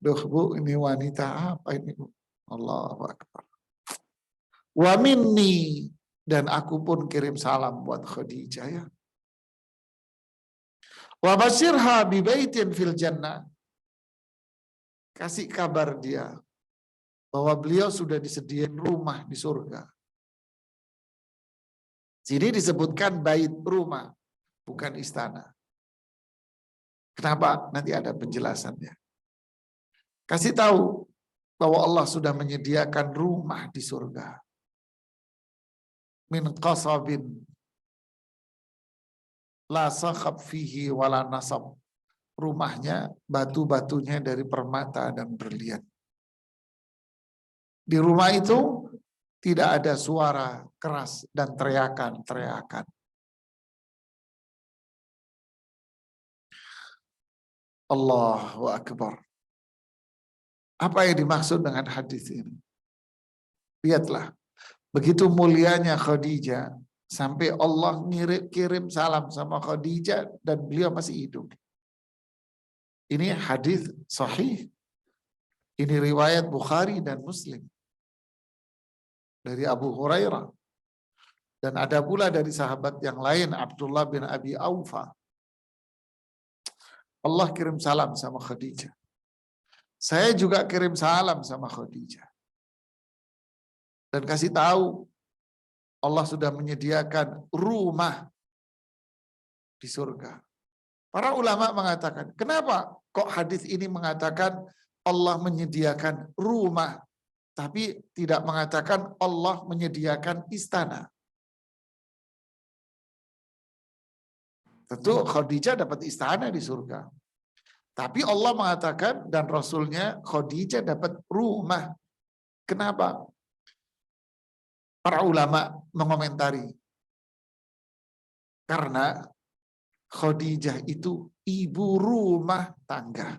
Speaker 1: Duh, Bu, ini wanita apa ini, Bu? Allahu Akbar. Wa minni, dan aku pun kirim salam buat Khadijah ya. Wa basyirha bi baitin fil jannah. Kasih kabar dia bahwa beliau sudah disediain rumah di surga. Sini disebutkan bait, rumah, bukan istana. Kenapa? Nanti ada penjelasannya. Kasih tahu bahwa Allah sudah menyediakan rumah di surga. Min qasabin la sakhab fihi wala nasab. Rumahnya batu-batunya dari permata dan berlian. Di rumah itu tidak ada suara keras dan teriakan-teriakan. Allahu Akbar. Apa yang dimaksud dengan hadis ini? Lihatlah, begitu mulianya Khadijah, sampai Allah kirim salam sama Khadijah dan beliau masih hidup. Ini hadis sahih. Ini riwayat Bukhari dan Muslim. Dari Abu Hurairah. Dan ada pula dari sahabat yang lain, Abdullah bin Abi Aufa. Allah kirim salam sama Khadijah. Saya juga kirim salam sama Khadijah. Dan kasih tahu, Allah sudah menyediakan rumah di surga. Para ulama mengatakan, kenapa kok hadis ini mengatakan Allah menyediakan rumah, tapi tidak mengatakan Allah menyediakan istana? Tentu Khadijah dapat istana di surga. Tapi Allah mengatakan dan Rasulnya Khadijah dapat rumah. Kenapa? Para ulama mengomentari. Karena Khadijah itu ibu rumah tangga.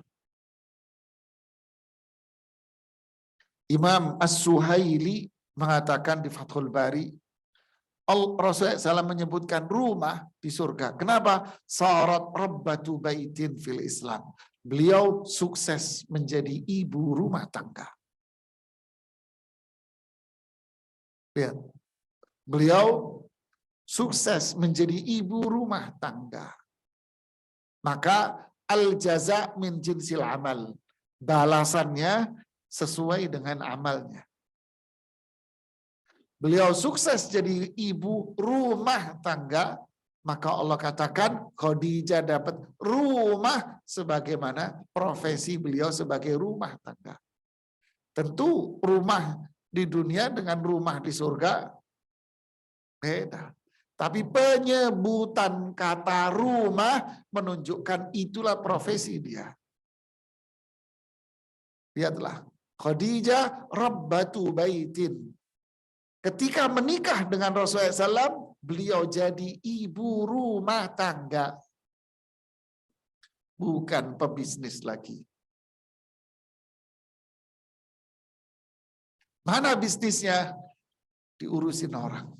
Speaker 1: Imam As-Suhaili mengatakan di Fathul Bari, Rasulullah SAW menyebutkan rumah di surga. Kenapa? Sarat rabbatu baitin fil Islam. Beliau sukses menjadi ibu rumah tangga. Lihat. Beliau sukses menjadi ibu rumah tangga. Maka al-jaza min jinsil amal. Balasannya sesuai dengan amalnya. Beliau sukses jadi ibu rumah tangga, maka Allah katakan Khadijah dapat rumah sebagaimana profesi beliau sebagai rumah tangga. Tentu rumah di dunia dengan rumah di surga beda. Tapi penyebutan kata rumah menunjukkan itulah profesi dia. Lihatlah, Khadijah rabbatu baitin. Ketika menikah dengan Rasulullah SAW, beliau jadi ibu rumah tangga. Bukan pebisnis lagi. Mana bisnisnya? Diurusin orang.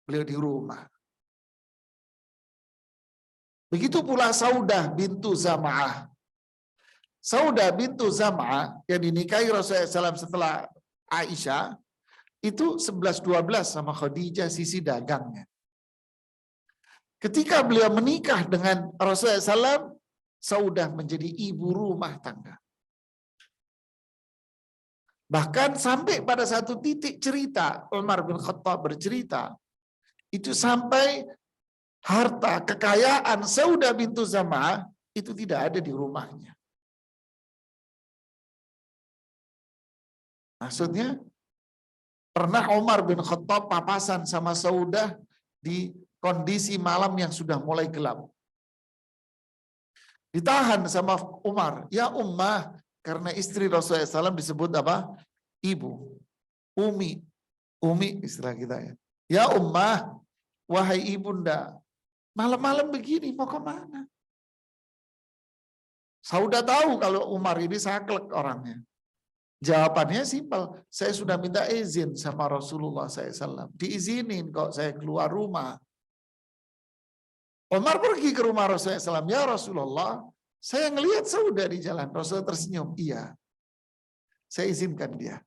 Speaker 1: Beliau di rumah. Begitu pula Saudah bintu Zam'ah. Saudah bintu Zam'ah yang dinikahi Rasulullah SAW setelah Aisyah, itu 11-12 sama Khadijah sisi dagangnya. Ketika beliau menikah dengan Rasulullah SAW, Saudah menjadi ibu rumah tangga. Bahkan sampai pada satu titik cerita, Umar bin Khattab bercerita, itu sampai harta, kekayaan Saudah bintu Zam'ah itu tidak ada di rumahnya. Maksudnya, pernah Umar bin Khattab papasan sama Saudah di kondisi malam yang sudah mulai gelap. Ditahan sama Umar, ya Ummah, karena istri Rasulullah SAW disebut apa? Ibu, Umi, Umi istilah kita ya. Ya Ummah, wahai ibunda, malam-malam begini mau kemana? Saudah tahu kalau Umar ini saklek orangnya. Jawabannya simpel, saya sudah minta izin sama Rasulullah SAW. Diizinin kok saya keluar rumah. Umar pergi ke rumah Rasulullah SAW. Ya Rasulullah, saya ngelihat Saudah di jalan. Rasulullah tersenyum. Iya, saya izinkan dia.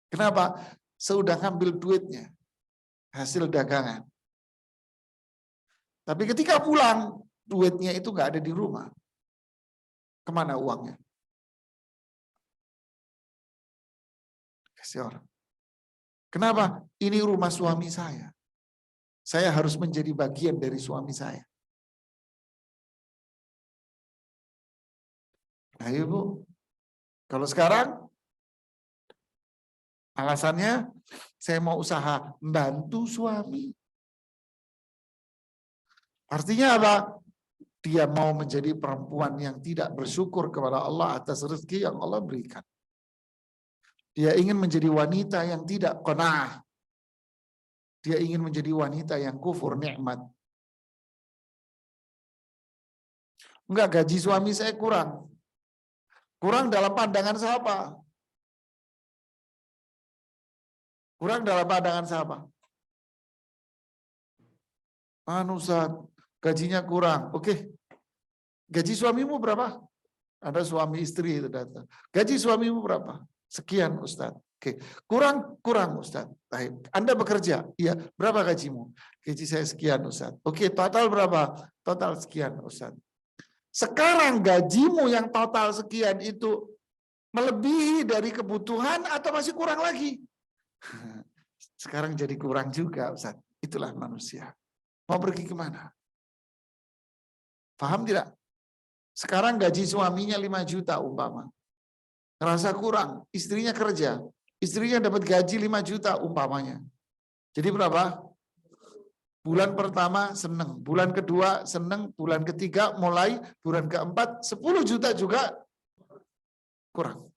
Speaker 1: Kenapa? Saudah ngambil duitnya, hasil dagangan. Tapi ketika pulang, duitnya itu nggak ada di rumah. Kemana uangnya? Kasih orang. Kenapa? Ini rumah suami saya. Saya harus menjadi bagian dari suami saya. Nah ibu, kalau sekarang alasannya saya mau usaha bantu suami. Artinya apa? Dia mau menjadi perempuan yang tidak bersyukur kepada Allah atas rezeki yang Allah berikan. Dia ingin menjadi wanita yang tidak qanaah. Dia ingin menjadi wanita yang kufur nikmat. Enggak, gaji suami saya kurang. Kurang dalam pandangan siapa? Kurang dalam pandangan siapa? Ustaz, gajinya kurang. Oke. Gaji suamimu berapa? Ada suami istri itu datang. Gaji suamimu berapa? Sekian Ustaz. Oke. Kurang Ustaz. Baik. Anda bekerja? Iya. Berapa gajimu? Gaji saya sekian Ustaz. Oke, total berapa? Total sekian Ustaz. Sekarang gajimu yang total sekian itu melebihi dari kebutuhan atau masih kurang lagi? Sekarang jadi kurang juga Ustaz. Itulah manusia. Mau pergi kemana? Paham tidak? Sekarang gaji suaminya 5 juta umpama. Ngerasa kurang, istrinya kerja. Istrinya dapat gaji 5 juta umpamanya. Jadi berapa? Bulan pertama seneng, bulan kedua seneng, bulan ketiga mulai, bulan keempat 10 juta juga kurang.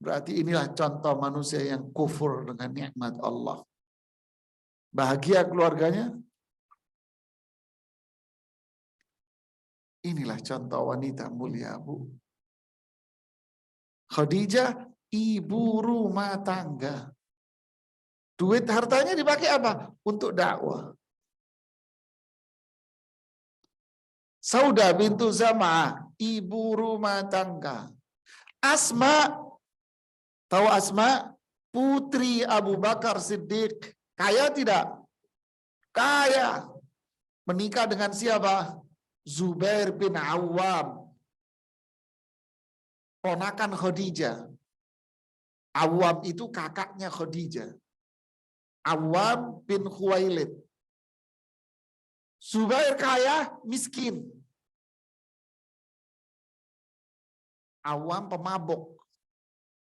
Speaker 1: Berarti inilah contoh manusia yang kufur dengan nikmat Allah. Bahagia keluarganya? Inilah contoh wanita mulia, Bu. Khadijah, ibu rumah tangga. Duit hartanya dipakai apa? Untuk dakwah. Saudah bintu Zam'ah, ibu rumah tangga. Asma, tahu Asma? Putri Abu Bakar Siddiq. Kaya tidak? Kaya. Menikah dengan siapa? Zubair bin Awam. Ponakan Khadijah. Awam itu kakaknya Khadijah. Awam bin Khuwailid. Zubair kaya, miskin. Awam pemabuk.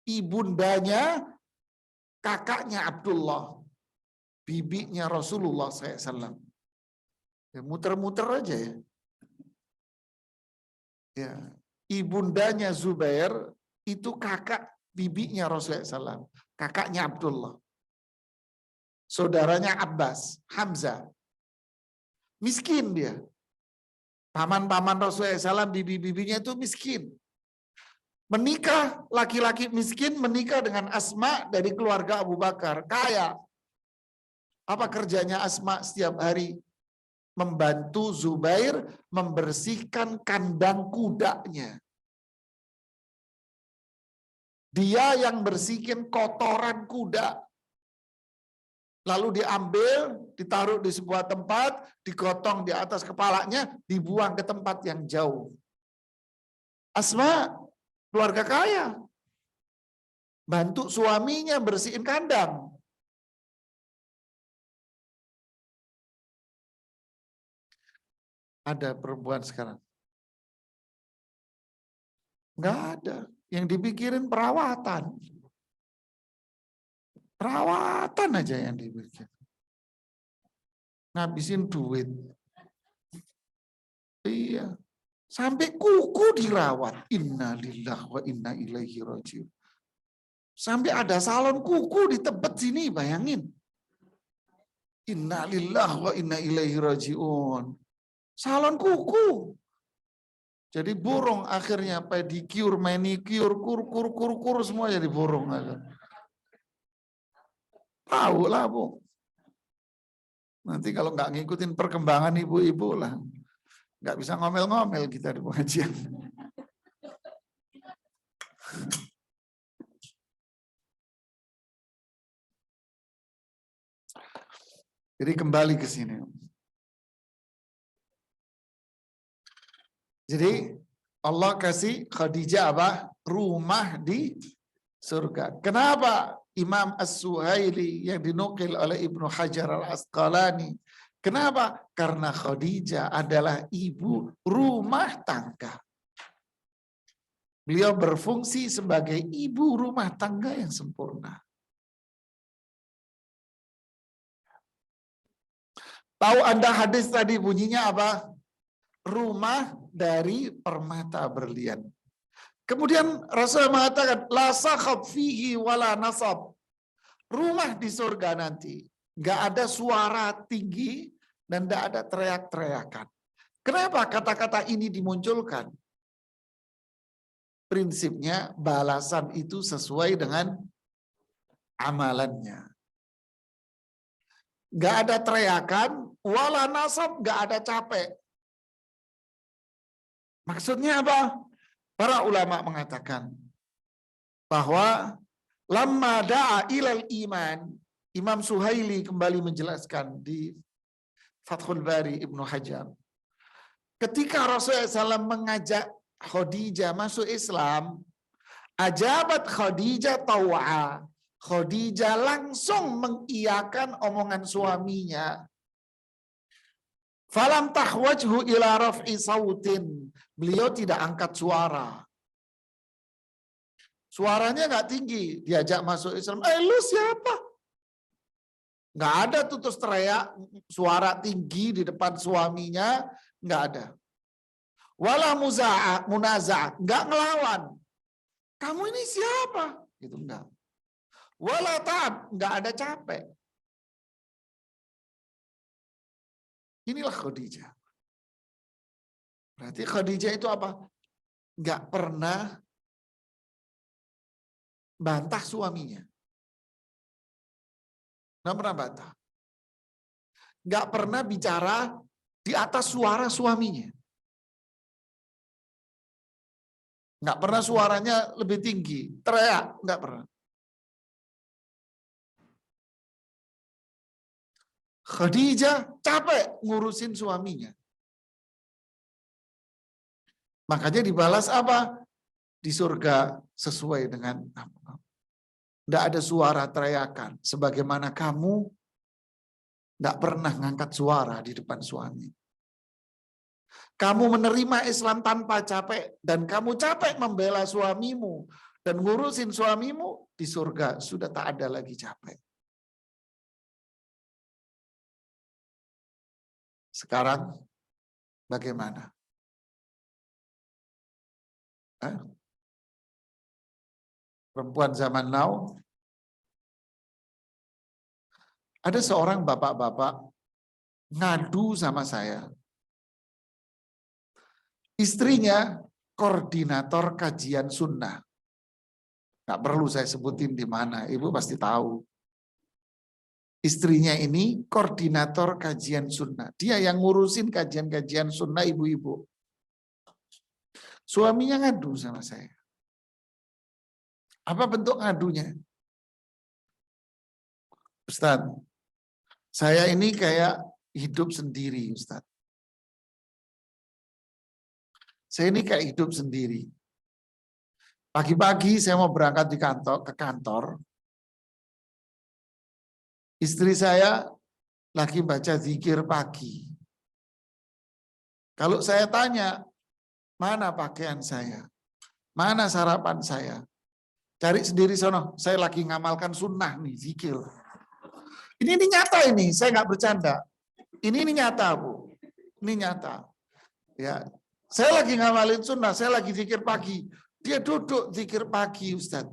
Speaker 1: Ibundanya kakaknya Abdullah. bibinya Rasulullah SAW. Ya, muter-muter aja ya. Ya, ibundanya Zubair itu kakak bibinya Rasulullah SAW, kakaknya Abdullah, saudaranya Abbas, Hamzah. Miskin dia. Paman-paman Rasulullah SAW, bibi-bibinya itu miskin. Menikah, laki-laki miskin menikah dengan Asma dari keluarga Abu Bakar, kaya. Apa kerjanya Asma setiap hari? Membantu Zubair membersihkan kandang kudanya. Dia yang bersihin kotoran kuda. Lalu diambil, ditaruh di sebuah tempat, digotong di atas kepalanya, dibuang ke tempat yang jauh. Asma, keluarga kaya. Bantu suaminya bersihin kandang. Ada perempuan sekarang? Nggak ada. Yang dipikirin perawatan. Perawatan aja yang dipikirin. Ngabisin duit. Iya. Sampai kuku dirawat. Innalillahi wa inna ilaihi rajiun. Sampai ada salon kuku di Tebet sini, bayangin. Innalillahi wa inna ilaihi rajiun. Salon kuku. Jadi burung akhirnya, pedicure, manicure, kur semua jadi burung. Tahu lah, Bu. Nanti kalau nggak ngikutin perkembangan ibu-ibu lah, nggak bisa ngomel-ngomel kita di pengajian. Jadi kembali ke sini. Jadi Allah kasih Khadijah apa? Rumah di surga. Kenapa Imam As-Suhaili yang dinukil oleh Ibnu Hajar Al-Asqalani? Kenapa? Karena Khadijah adalah ibu rumah tangga. Beliau berfungsi sebagai ibu rumah tangga yang sempurna. Tahu Anda hadis tadi bunyinya apa? Rumah dari permata berlian. Kemudian Rasul mengatakan, la sakhab fihi wala nasab. Rumah di surga nanti, nggak ada suara tinggi dan nggak ada teriak-teriakan. Kenapa kata-kata ini dimunculkan? Prinsipnya balasan itu sesuai dengan amalannya. Nggak ada teriakan, wala nasab, nggak ada capek. Maksudnya apa? Para ulama mengatakan bahwa lamma da'a ilal iman, Imam Suhaili kembali menjelaskan di Fathul Bari Ibnu Hajar. Ketika Rasulullah SAW mengajak Khadijah masuk Islam, ajabat Khadijah taw'a. Khadijah langsung mengiyakan omongan suaminya. Falam tahwajhu ila raf'i sautin. Beliau tidak angkat suara. Suaranya nggak tinggi, diajak masuk Islam. Lu siapa? Nggak ada tuh terus teriak suara tinggi di depan suaminya, nggak ada. Wala munaza'ah, nggak ngelawan. Kamu ini siapa? Gitu enggak. Wala ta'ab, nggak ada capek. Inilah Khadijah. Berarti Khadijah itu apa? Nggak pernah bantah suaminya. Nggak pernah bantah. Nggak pernah bicara di atas suara suaminya. Nggak pernah suaranya lebih tinggi, teriak, nggak pernah. Khadijah capek ngurusin suaminya. Makanya dibalas apa? Di surga sesuai dengan tidak ada suara teriakan. Sebagaimana kamu tidak pernah ngangkat suara di depan suami. Kamu menerima Islam tanpa capek. Dan kamu capek membela suamimu. Dan ngurusin suamimu. Di surga sudah tak ada lagi capek. Sekarang bagaimana? Perempuan zaman now, ada seorang bapak-bapak ngadu sama saya. Istrinya koordinator kajian sunnah. Nggak perlu saya sebutin di mana, ibu pasti tahu. Istrinya ini koordinator kajian sunnah. Dia yang ngurusin kajian-kajian sunnah ibu-ibu. Suaminya ngadu sama saya. Apa bentuk ngadunya? Ustadz, saya ini kayak hidup sendiri, Ustadz. Saya ini kayak hidup sendiri. Pagi-pagi saya mau berangkat ke kantor. Istri saya lagi baca zikir pagi. Kalau saya tanya, mana pakaian saya? Mana sarapan saya? Cari sendiri sono, saya lagi ngamalkan sunnah nih, zikir. Ini nyata ini, saya nggak bercanda. Ini nyata, Bu. Ini nyata. Ya, saya lagi ngamalin sunnah, saya lagi zikir pagi. Dia duduk zikir pagi, Ustadz.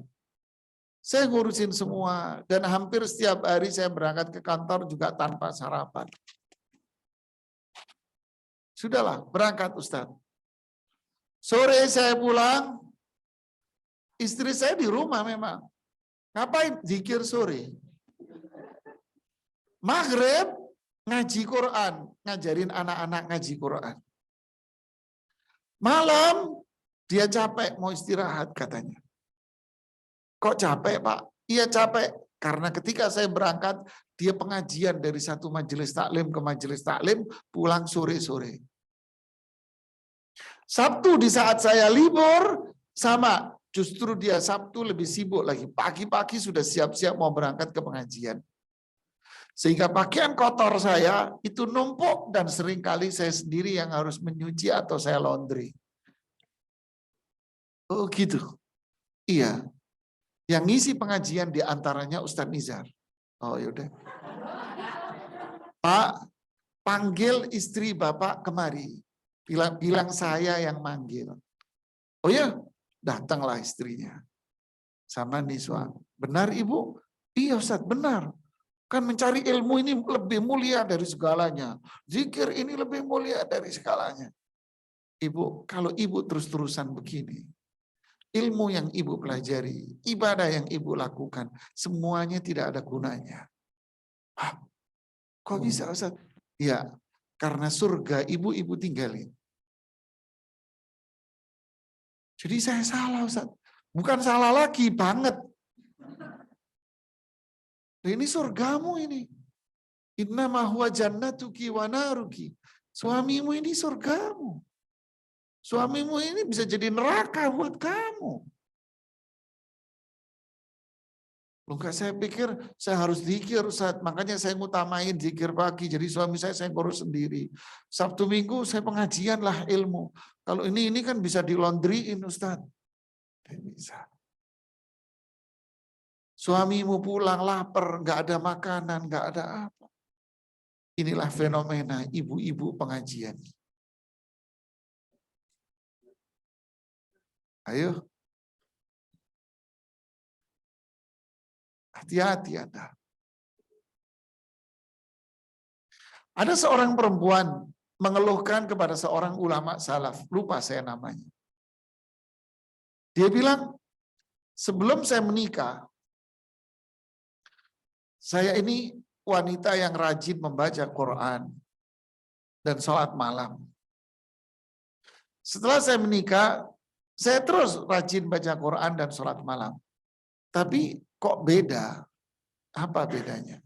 Speaker 1: Saya ngurusin semua, dan hampir setiap hari saya berangkat ke kantor juga tanpa sarapan. Sudahlah, berangkat Ustadz. Sore saya pulang, istri saya di rumah memang. Ngapain? Zikir sore. Maghrib, ngaji Quran. Ngajarin anak-anak ngaji Quran. Malam, dia capek, mau istirahat katanya. Kok capek, Pak? Iya capek. Karena ketika saya berangkat, dia pengajian dari satu majelis taklim ke majelis taklim, pulang sore-sore. Sabtu di saat saya libur, sama. Justru dia Sabtu lebih sibuk lagi. Pagi-pagi sudah siap-siap mau berangkat ke pengajian. Sehingga pakaian kotor saya itu numpuk dan seringkali saya sendiri yang harus menyuci atau saya laundry. Oh gitu. Iya. Yang ngisi pengajian diantaranya Ustadz Nizar. Oh yaudah. Pak, panggil istri Bapak kemari. Bilang saya yang manggil. Oh ya, datanglah istrinya. Sama Niswa. Benar Ibu? Iya Ustadz, benar. Kan mencari ilmu ini lebih mulia dari segalanya. Zikir ini lebih mulia dari segalanya. Ibu, kalau Ibu terus-terusan begini, ilmu yang Ibu pelajari, ibadah yang Ibu lakukan, semuanya tidak ada gunanya. Hah, kok bisa Ustaz? Ya, karena surga Ibu tinggalin. Jadi saya salah Ustaz. Bukan salah lagi, banget. Ini surgamu ini. Innama huwa jannatuki wa naruki. Suamimu ini surgamu. Suamimu ini bisa jadi neraka buat kamu. Enggak, saya pikir saya harus zikir, Ustaz. Makanya saya ngutamain zikir pagi. Jadi suami saya ngurus sendiri. Sabtu Minggu saya pengajian lah ilmu. Kalau ini kan bisa dilondriin, Ustaz. Bisa. Suamimu pulang lapar, nggak ada makanan, nggak ada apa. Inilah fenomena ibu-ibu pengajian. Ayo. Hati-hati Anda. Ada seorang perempuan mengeluhkan kepada seorang ulama salaf, lupa saya namanya. Dia bilang, sebelum saya menikah, saya ini wanita yang rajin membaca Quran dan sholat malam. Setelah saya menikah, saya terus rajin baca Quran dan sholat malam. Tapi kok beda? Apa bedanya?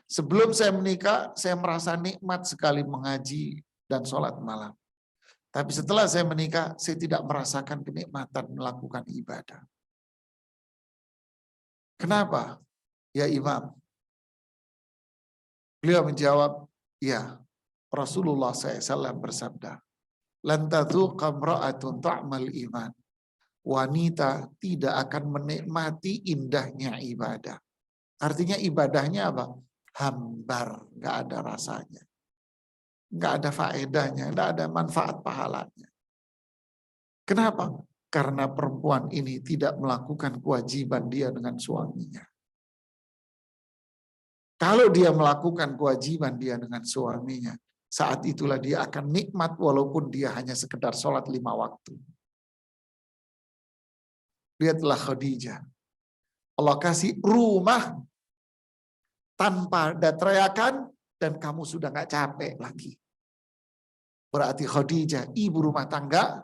Speaker 1: Sebelum saya menikah, saya merasa nikmat sekali mengaji dan sholat malam. Tapi setelah saya menikah, saya tidak merasakan kenikmatan melakukan ibadah. Kenapa? Ya Imam. Beliau menjawab, ya Rasulullah SAW bersabda, lan tadzuqa imra'atun ta'mal iman. Wanita tidak akan menikmati indahnya ibadah. Artinya ibadahnya apa? Hambar, nggak ada rasanya. nggak ada faedahnya, nggak ada manfaat pahalanya. Kenapa? Karena perempuan ini tidak melakukan kewajiban dia dengan suaminya. Kalau dia melakukan kewajiban dia dengan suaminya, saat itulah dia akan nikmat walaupun dia hanya sekedar sholat 5 waktu. Lihatlah Khadijah. Allah kasih rumah tanpa ada teriakan dan kamu sudah nggak capek lagi. Berarti Khadijah ibu rumah tangga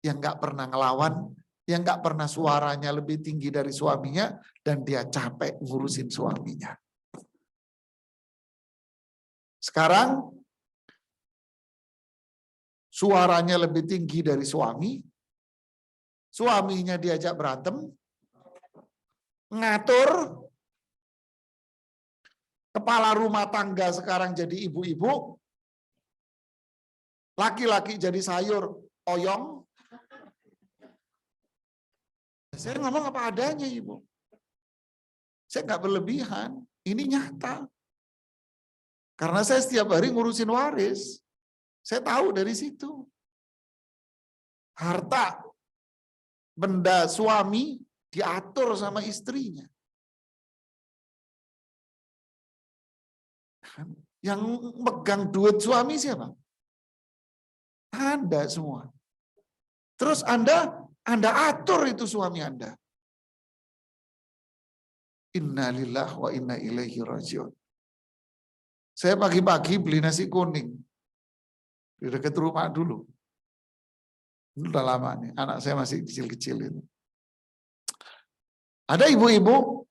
Speaker 1: yang nggak pernah ngelawan, yang nggak pernah suaranya lebih tinggi dari suaminya, dan dia capek ngurusin suaminya. Sekarang suaranya lebih tinggi dari suami, suaminya diajak berantem, ngatur, kepala rumah tangga sekarang jadi ibu-ibu, laki-laki jadi sayur oyong. Saya ngomong apa adanya, Ibu. Saya nggak berlebihan. Ini nyata. Karena saya setiap hari ngurusin waris. Saya tahu dari situ. Harta, benda suami diatur sama istrinya. Yang megang duit suami siapa? Anda semua. Terus Anda atur itu suami Anda. Inna lillahi wa inna ilaihi rajiun. Saya pagi-pagi beli nasi kuning. Di dekat rumah dulu. Udah lama nih, anak saya masih kecil-kecil itu. Ada ibu-ibu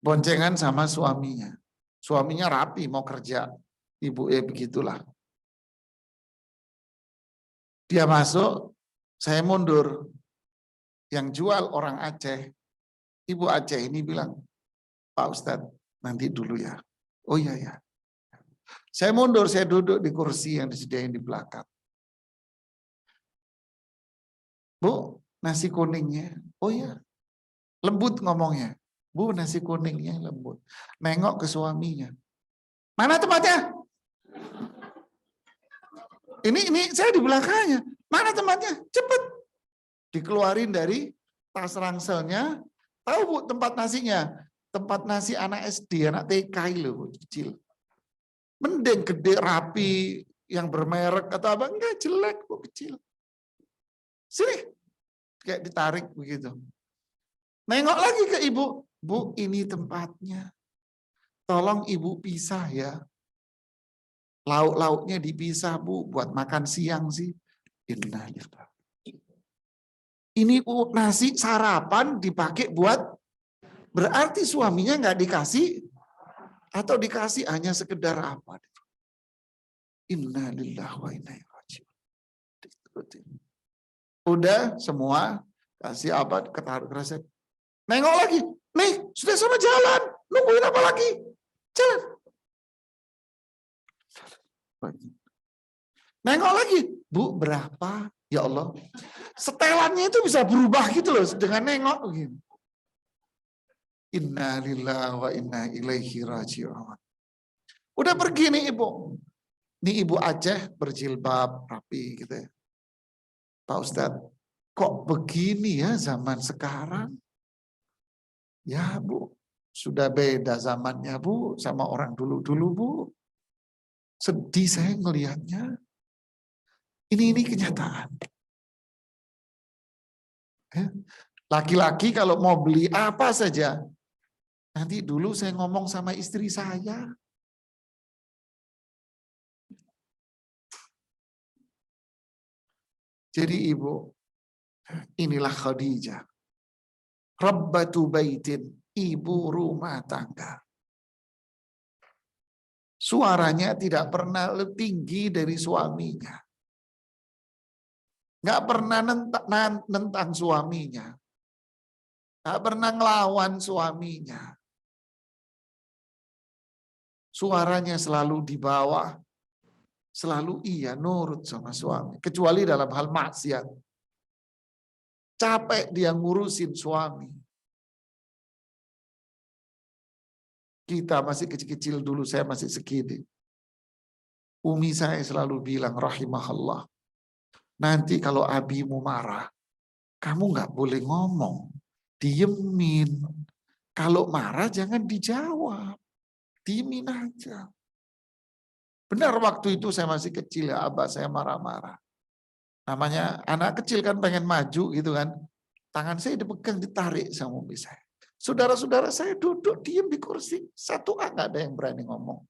Speaker 1: boncengan sama suaminya. Suaminya rapi mau kerja. Ibu begitulah. Dia masuk, saya mundur. Yang jual orang Aceh. Ibu Aceh ini bilang, Pak Ustadz, nanti dulu ya. Oh iya ya. Saya mundur, saya duduk di kursi yang disediain di belakang. Bu, nasi kuningnya. Oh iya. Lembut ngomongnya. Bu, nasi kuningnya lembut. Nengok ke suaminya. Mana tempatnya? Ini saya di belakangnya. Mana tempatnya? Cepet. Dikeluarin dari tas rangselnya. Tahu Bu tempat nasinya? Tempat nasi anak SD, anak TK loh, kecil. Mending gede rapi yang bermerek atau apa? Enggak, jelek Bu, kecil. Sini. Kayak ditarik begitu. Nengok lagi ke ibu. Bu, ini tempatnya. Tolong ibu pisah ya. Lauk-lauknya dipisah Bu, buat makan siang sih. Innalillahi. Ini nasi sarapan dipakai buat, berarti suaminya nggak dikasih, atau dikasih hanya sekedar apa. Innalillahi wa inna ilaihi raji'un. Udah semua, kasih apa, ketaruh resep. Nengok lagi, nih sudah sama jalan, nungguin apa lagi? Jalan. Nengok lagi, Bu berapa? Ya Allah, setelannya itu bisa berubah gitu loh dengan nengok begini. Inna lillahi wa inna ilaihi raji'un. Udah pergi nih ibu. Nih ibu Aceh berjilbab rapi gitu ya. Pak Ustadz, kok begini ya zaman sekarang? Ya Bu, sudah beda zamannya Bu sama orang dulu-dulu Bu. Sedih saya ngelihatnya. Ini kenyataan. Laki-laki kalau mau beli apa saja, nanti dulu saya ngomong sama istri saya. Jadi ibu, inilah Khadijah. Rabbatu baitin, ibu rumah tangga. Suaranya tidak pernah lebih tinggi dari suaminya. Nggak pernah nentang suaminya. Nggak pernah ngelawan suaminya. Suaranya selalu di bawah. Selalu iya nurut sama suami. Kecuali dalam hal maksiat. Capek dia ngurusin suami. Kita masih kecil-kecil dulu, saya masih segini. Umi saya selalu bilang, rahimahullah, nanti kalau abimu marah, kamu nggak boleh ngomong, diemin. Kalau marah jangan dijawab, diemin aja. Benar waktu itu saya masih kecil ya, abah saya marah-marah. Namanya anak kecil kan pengen maju gitu kan. Tangan saya dipegang, ditarik sama umi saya. Saudara-saudara saya duduk diem di kursi. Satu A nggak ada yang berani ngomong.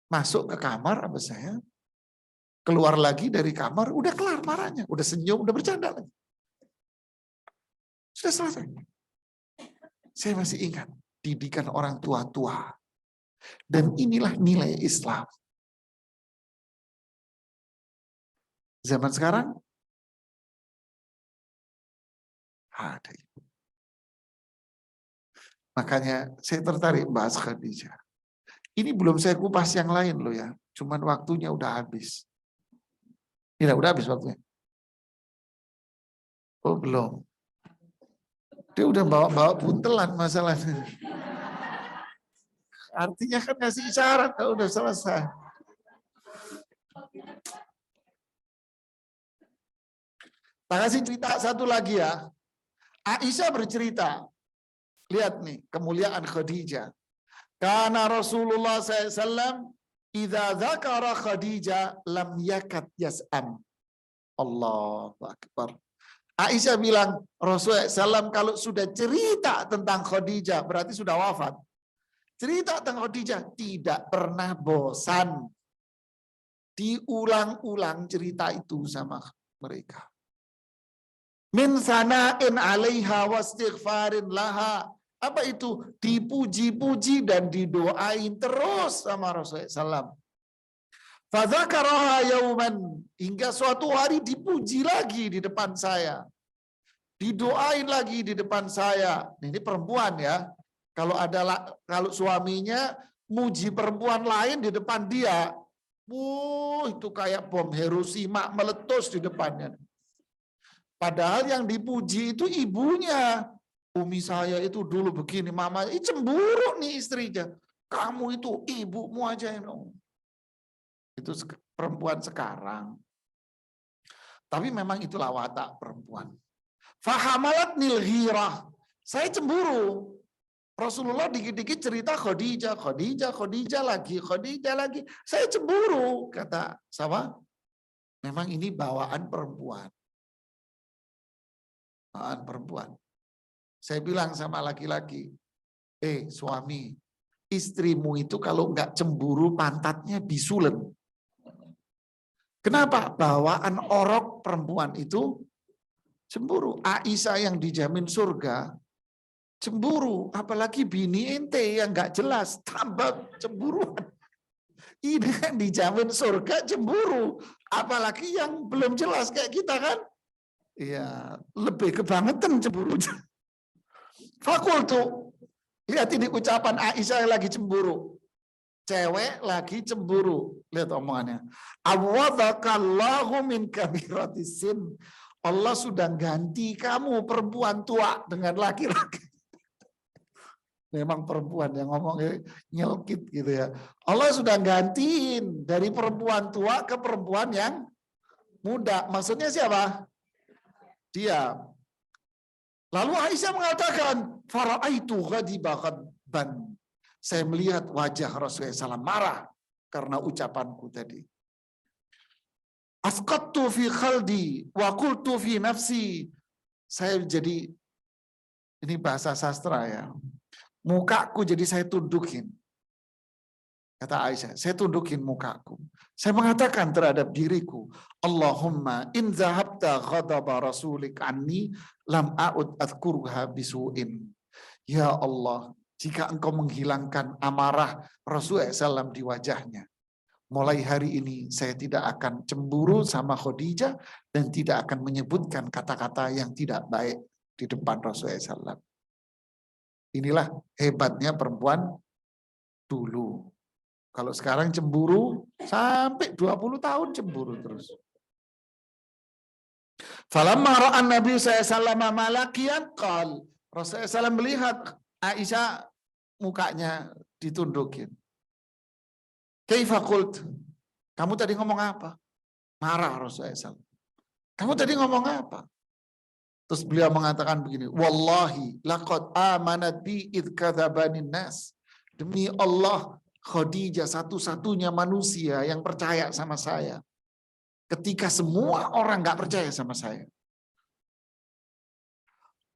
Speaker 1: Masuk ke kamar abah saya. Keluar lagi dari kamar, udah kelar marahnya. Udah senyum, udah bercanda lagi. Sudah selesai. Saya masih ingat didikan orang tua-tua. Dan inilah nilai Islam. Zaman sekarang ada. Makanya saya tertarik bahas Khadijah. Ini belum saya kupas yang lain loh ya. Cuman waktunya udah habis. Tidak, udah habis waktunya. Oh belum. Dia udah bawa-bawa buntelan masalahnya. Artinya kan ngasih isyarat kalau udah selesai. Tak kasih cerita satu lagi ya. Aisyah bercerita. Lihat nih kemuliaan Khadijah. Karena Rasulullah SAW idza dzakara Khadijah lam yakat yas'am. Allahu Akbar. Aisyah bilang Rasulullah SAW kalau sudah cerita tentang Khadijah berarti sudah wafat. Cerita tentang Khadijah tidak pernah bosan. Diulang-ulang cerita itu sama mereka. Min sana'in 'alaiha wastighfarin laha. Apa itu? Dipuji-puji dan didoain terus sama Rasulullah SAW. Fadzakaraha yauman, hingga suatu hari dipuji lagi di depan saya. Didoain lagi di depan saya. Ini perempuan ya. Kalau suaminya muji perempuan lain di depan dia, itu kayak bom Hiroshima meletus di depannya. Padahal yang dipuji itu ibunya. Umi saya itu dulu begini, mama cemburu nih istrinya. Kamu itu ibumu aja yang itu perempuan sekarang. Tapi memang itulah watak perempuan. Fahamalat nilhirah. Saya cemburu. Rasulullah dikit-dikit cerita Khadijah, Khadijah lagi. Saya cemburu, kata sama. Memang ini bawaan perempuan. Bawaan perempuan. Saya bilang sama laki-laki, suami, istrimu itu kalau nggak cemburu pantatnya bisulen. Kenapa? Bawaan orok perempuan itu cemburu. Aisyah yang dijamin surga, cemburu. Apalagi bini ente yang nggak jelas, tambah cemburuan. Ini kan dijamin surga cemburu. Apalagi yang belum jelas kayak kita kan. Iya, lebih kebangetan cemburu. Fakultu, lihat ini ucapan Aisyah yang lagi cemburu. Cewek lagi cemburu. Lihat omongannya. Awadzakallahu min kabiratisin. Allah sudah ganti kamu perempuan tua dengan laki-laki. Memang perempuan yang ngomongnya nyelkit gitu ya. Allah sudah gantiin dari perempuan tua ke perempuan yang muda. Maksudnya siapa? Dia. Lalu Aisyah mengatakan, fara'aitu ghadiban. Saya melihat wajah Rasulullah SAW marah karena ucapanku tadi. Asqattu fi khaldi wa qultu fi nafsi. Saya jadi, ini bahasa sastra ya. Mukaku jadi saya tundukin. Kata Aisyah, saya tundukin mukaku. Saya mengatakan terhadap diriku, Allahumma in zahabta ghadaba rasulik anni lam a'ud adhkurha bisu'in. Ya Allah, jika engkau menghilangkan amarah Rasulullah SAW di wajahnya, mulai hari ini saya tidak akan cemburu sama Khadijah dan tidak akan menyebutkan kata-kata yang tidak baik di depan Rasulullah SAW. Inilah hebatnya perempuan dulu. Kalau sekarang cemburu sampai 20 tahun cemburu terus. Falamma ra'an Nabi sallallahu malakian qal. Rasulullah SAW melihat Aisyah mukanya ditundukin. Kaifa qult? Kamu tadi ngomong apa? Marah Rasulullah SAW. Kamu tadi ngomong apa? Terus beliau mengatakan begini, wallahi laqad amanat bi id kadzabanin nas. Demi Allah, Khadijah satu-satunya manusia yang percaya sama saya. Ketika semua orang nggak percaya sama saya.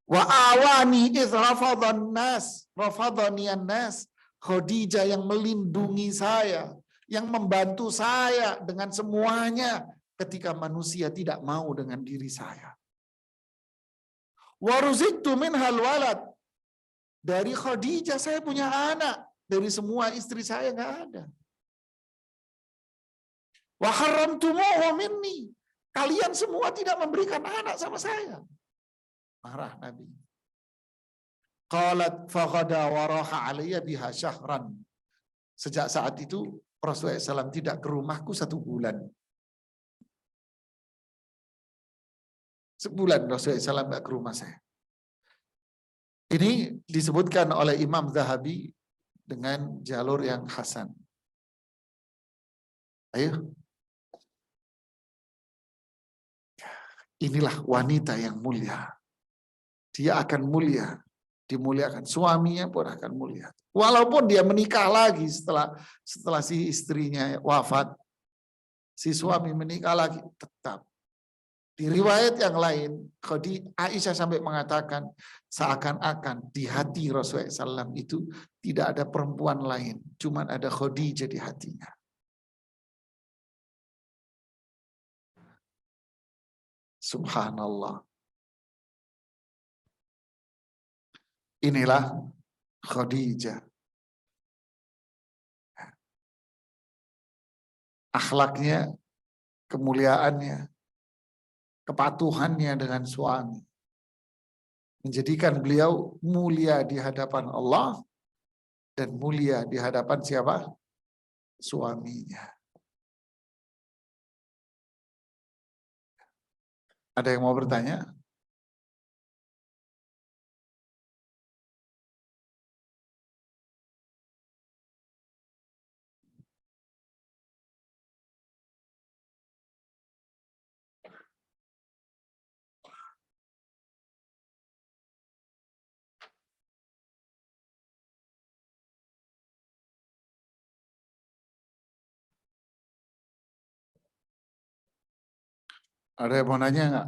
Speaker 1: Wa awani id rafadhan nas, rafadhaniyan nas. Khadijah yang melindungi saya, yang membantu saya dengan semuanya ketika manusia tidak mau dengan diri saya. Wa ruziktu minhal walad. Dari Khadijah saya punya anak, dari semua istri saya nggak ada. Wa haramtumuhu minni. Kalian semua tidak memberikan anak sama saya. Marah Nabi. Qalat faghada wa raha alayya biha syahran. Sejak saat itu Rasulullah SAW tidak ke rumahku 1 bulan. Sebulan Rasulullah SAW nggak ke rumah saya. Ini disebutkan oleh Imam Zahabi dengan jalur yang hasan. Ayo. Inilah wanita yang mulia. Dia akan mulia. Dimuliakan. Suaminya pun akan mulia. Walaupun dia menikah lagi setelah si istrinya wafat. Si suami menikah lagi. Tetap. Di riwayat yang lain, Aisyah sampai mengatakan, seakan-akan di hati Rasulullah SAW itu tidak ada perempuan lain. Cuma ada Khadijah di hatinya. Subhanallah. Inilah Khadijah. Akhlaknya, kemuliaannya, kepatuhannya dengan suami. Menjadikan beliau mulia di hadapan Allah dan mulia di hadapan siapa? Suaminya. Ada yang mau bertanya? Ada yang mau nanya nggak?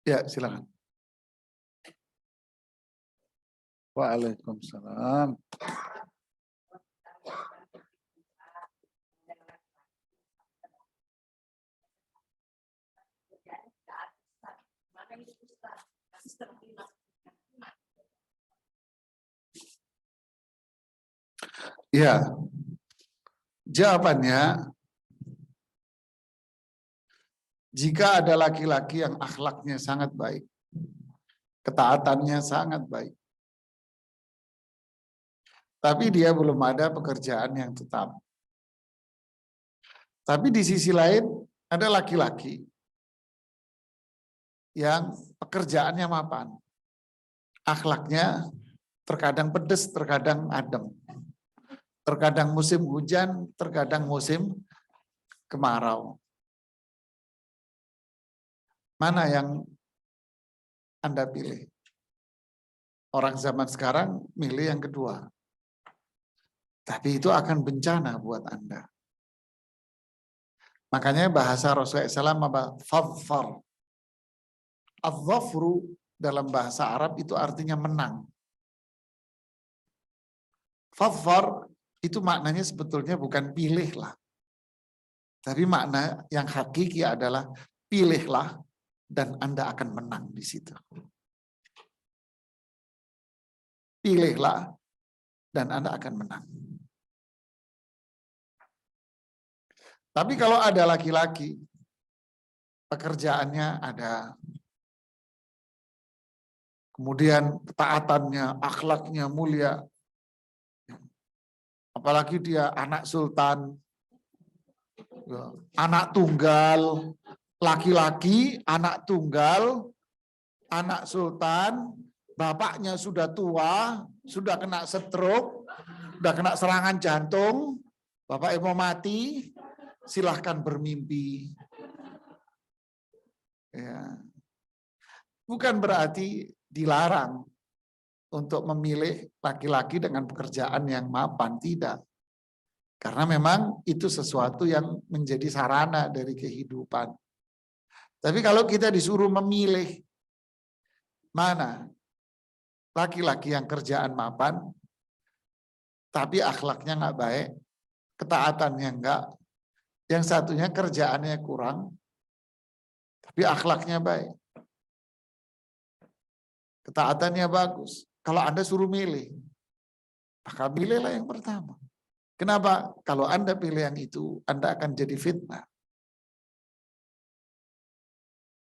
Speaker 1: Ya, silakan. Waalaikumsalam. Ya, jawabannya, jika ada laki-laki yang akhlaknya sangat baik, ketaatannya sangat baik, tapi dia belum ada pekerjaan yang tetap. Tapi di sisi lain, ada laki-laki yang pekerjaannya mapan. Akhlaknya terkadang pedes, terkadang adem. Terkadang musim hujan, terkadang musim kemarau. Mana yang Anda pilih? Orang zaman sekarang milih yang kedua. Tapi itu akan bencana buat Anda. Makanya bahasa Rasulullah SAW apa? Fadfar. Al-dhafru dalam bahasa Arab itu artinya menang. Fadfar itu maknanya sebetulnya bukan pilihlah. Tapi makna yang hakiki adalah pilihlah dan Anda akan menang di situ. Pilihlah dan Anda akan menang. Tapi kalau ada laki-laki, pekerjaannya ada, kemudian ketaatannya, akhlaknya mulia, apalagi dia anak sultan, anak tunggal, laki-laki, anak tunggal, anak sultan, bapaknya sudah tua, sudah kena stroke, sudah kena serangan jantung, bapak mau mati, silahkan bermimpi. Ya. Bukan berarti dilarang untuk memilih laki-laki dengan pekerjaan yang mapan, tidak. Karena memang itu sesuatu yang menjadi sarana dari kehidupan. Tapi kalau kita disuruh memilih mana laki-laki yang kerjaan mapan, tapi akhlaknya nggak baik, ketaatannya enggak, yang satunya kerjaannya kurang, tapi akhlaknya baik, ketaatannya bagus. Kalau Anda suruh milih, maka pilihlah yang pertama. Kenapa? Kalau Anda pilih yang itu, Anda akan jadi fitnah.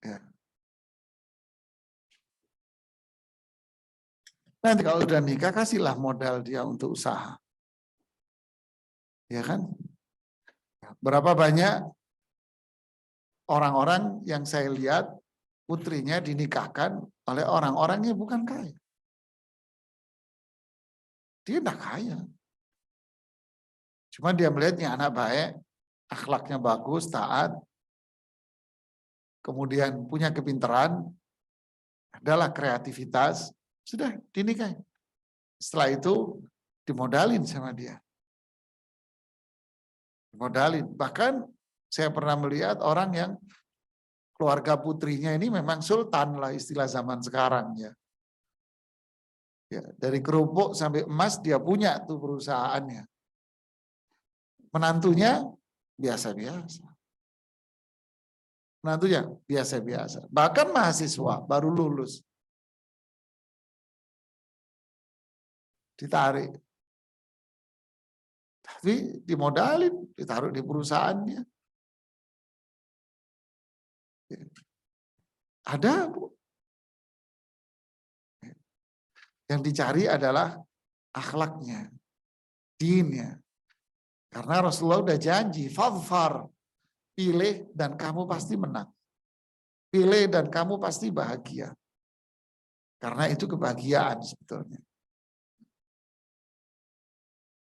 Speaker 1: Ya. Nanti kalau udah nikah, kasihlah modal dia untuk usaha. Ya kan? Berapa banyak orang-orang yang saya lihat putrinya dinikahkan oleh orang-orang yang bukan kaya. Dia tidak kaya. Cuma dia melihatnya anak baik, akhlaknya bagus, taat, kemudian punya kepintaran, adalah kreativitas, sudah dinikahi. Setelah itu dimodalin sama dia. Dimodalin. Bahkan saya pernah melihat orang yang keluarga putrinya ini memang sultan lah istilah zaman sekarang ya. Ya, dari kerupuk sampai emas dia punya tuh perusahaannya. Menantunya biasa-biasa. Menantunya biasa-biasa. Bahkan mahasiswa baru lulus. Ditarik. Tapi dimodalin, ditaruh di perusahaannya. Ada, Bu. Yang dicari adalah akhlaknya, dinnya. Karena Rasulullah udah janji, fadfar, pilih dan kamu pasti menang. Pilih dan kamu pasti bahagia. Karena itu kebahagiaan sebetulnya.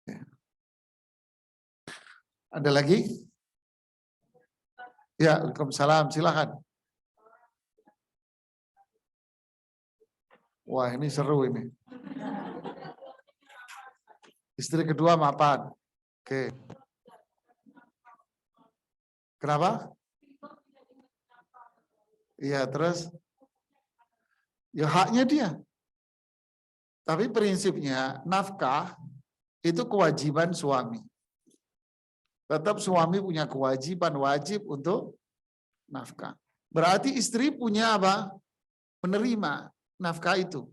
Speaker 1: Ya. Ada lagi? Ya, Waalaikumsalam, silakan. Wah, ini seru ini. Istri kedua mapan. Oke. Kenapa? Iya, terus? Ya haknya dia. Tapi prinsipnya nafkah itu kewajiban suami. Tetap suami punya kewajiban wajib untuk nafkah. Berarti istri punya apa? Menerima nafkah itu.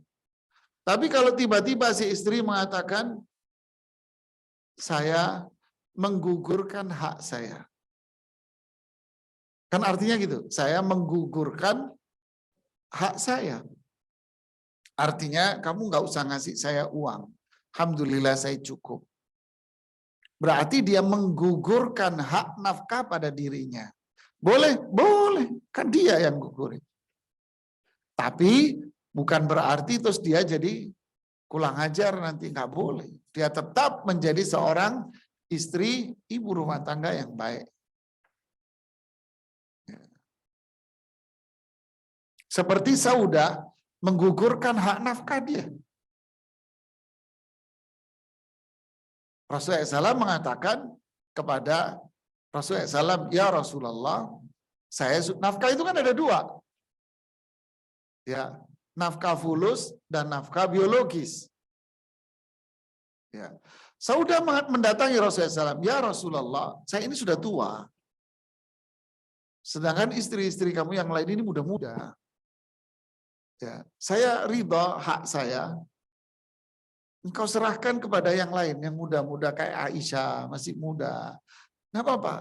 Speaker 1: Tapi kalau tiba-tiba si istri mengatakan, saya menggugurkan hak saya. Kan artinya gitu, saya menggugurkan hak saya. Artinya kamu nggak usah ngasih saya uang. Alhamdulillah saya cukup. Berarti dia menggugurkan hak nafkah pada dirinya. Boleh, boleh. Kan dia yang gugurin. Tapi bukan berarti terus dia jadi kurang ajar nanti, nggak boleh. Dia tetap menjadi seorang istri, ibu rumah tangga yang baik. Seperti Saudah menggugurkan hak nafkah dia. Rasulullah SAW mengatakan kepada Rasulullah SAW, ya Rasulullah, saya nafkah itu kan ada dua. Ya, nafkah fulus dan nafkah biologis. Ya. Saudah mendatangi Rasulullah SAW, ya Rasulullah, saya ini sudah tua. Sedangkan istri-istri kamu yang lain ini muda-muda. Ya, saya ridha hak saya. Engkau serahkan kepada yang lain, yang muda-muda kayak Aisyah, masih muda. Nggak apa-apa,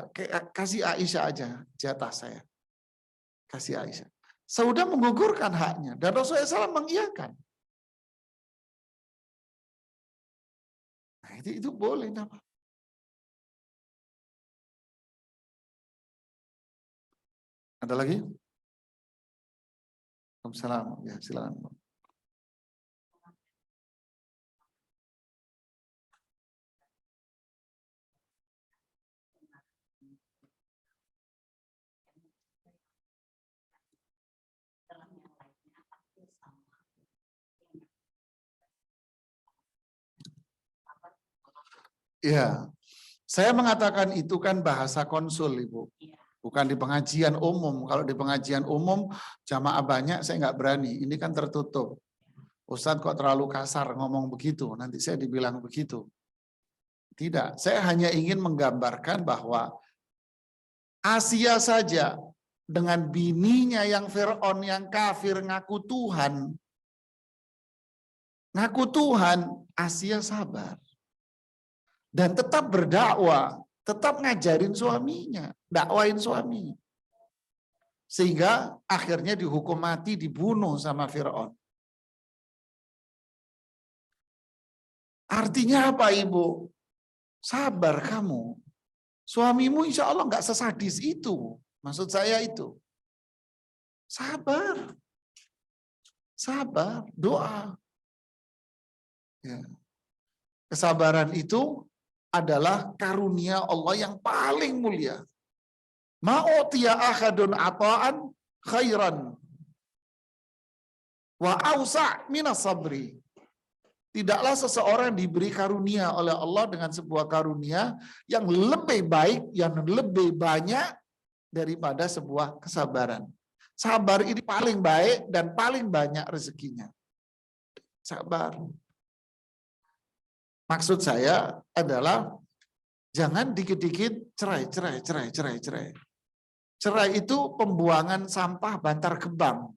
Speaker 1: kasih Aisyah aja jatah saya. Kasih Aisyah. Saudah menggugurkan haknya dan Rasulullah SAW mengiyakan. Nah, itu boleh apa? Ada lagi? Waalaikumsalam. Ya, silakan. Ya, saya mengatakan itu kan bahasa konsul, Ibu. Bukan di pengajian umum. Kalau di pengajian umum, jamaah banyak, saya nggak berani. Ini kan tertutup. Ustadz kok terlalu kasar ngomong begitu, nanti saya dibilang begitu. Tidak, saya hanya ingin menggambarkan bahwa Asia saja dengan bininya yang Fir'aun, yang kafir, ngaku Tuhan, Asia sabar. Dan tetap berdakwah, tetap ngajarin suaminya, dakwain suaminya. Sehingga akhirnya dihukum mati, dibunuh sama Fir'aun. Artinya apa, Ibu? Sabar kamu. Suamimu insya Allah nggak sesadis itu. Maksud saya itu. Sabar. Sabar, doa. Ya. Kesabaran itu adalah karunia Allah yang paling mulia. Ma'utiya ahadun ata'an khairan wa awsa' minas sabri. Tidaklah seseorang diberi karunia oleh Allah dengan sebuah karunia yang lebih baik, yang lebih banyak daripada sebuah kesabaran. Sabar ini paling baik dan paling banyak rezekinya. Sabar. Maksud saya adalah jangan dikit-dikit cerai. Cerai itu pembuangan sampah Bantar Gebang.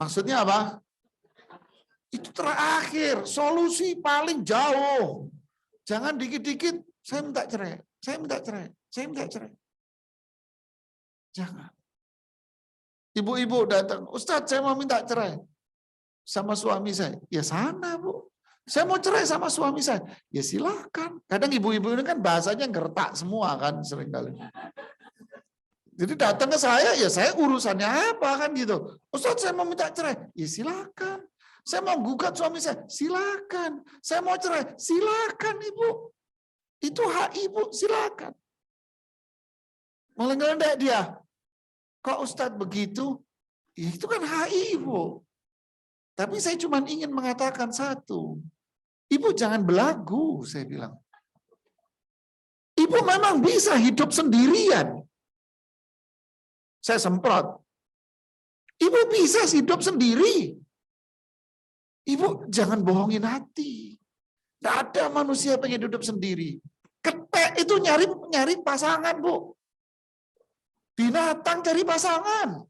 Speaker 1: Maksudnya apa? Itu terakhir, solusi paling jauh. Jangan dikit-dikit, saya minta cerai. Jangan. Ibu-ibu datang, Ustadz saya mau minta cerai sama suami saya. Ya sana, Bu. Saya mau cerai sama suami saya. Ya silakan. Kadang ibu-ibu ini kan bahasanya gertak semua kan seringkali. Jadi datang ke saya, ya saya urusannya apa kan gitu. Ustadz saya mau minta cerai. Ya silakan. Saya mau gugat suami saya. Silakan. Saya mau cerai. Silakan, Ibu. Itu hak Ibu, silakan. Mulai ngeledek dia. Kok Ustadz begitu? Ya itu kan hak Ibu. Tapi saya cuma ingin mengatakan satu. Ibu jangan belagu, saya bilang. Ibu memang bisa hidup sendirian. Saya semprot. Ibu bisa hidup sendiri. Ibu jangan bohongin hati. Tidak ada manusia pengen hidup sendiri. Ketek itu nyari pasangan, Bu. Binatang cari pasangan.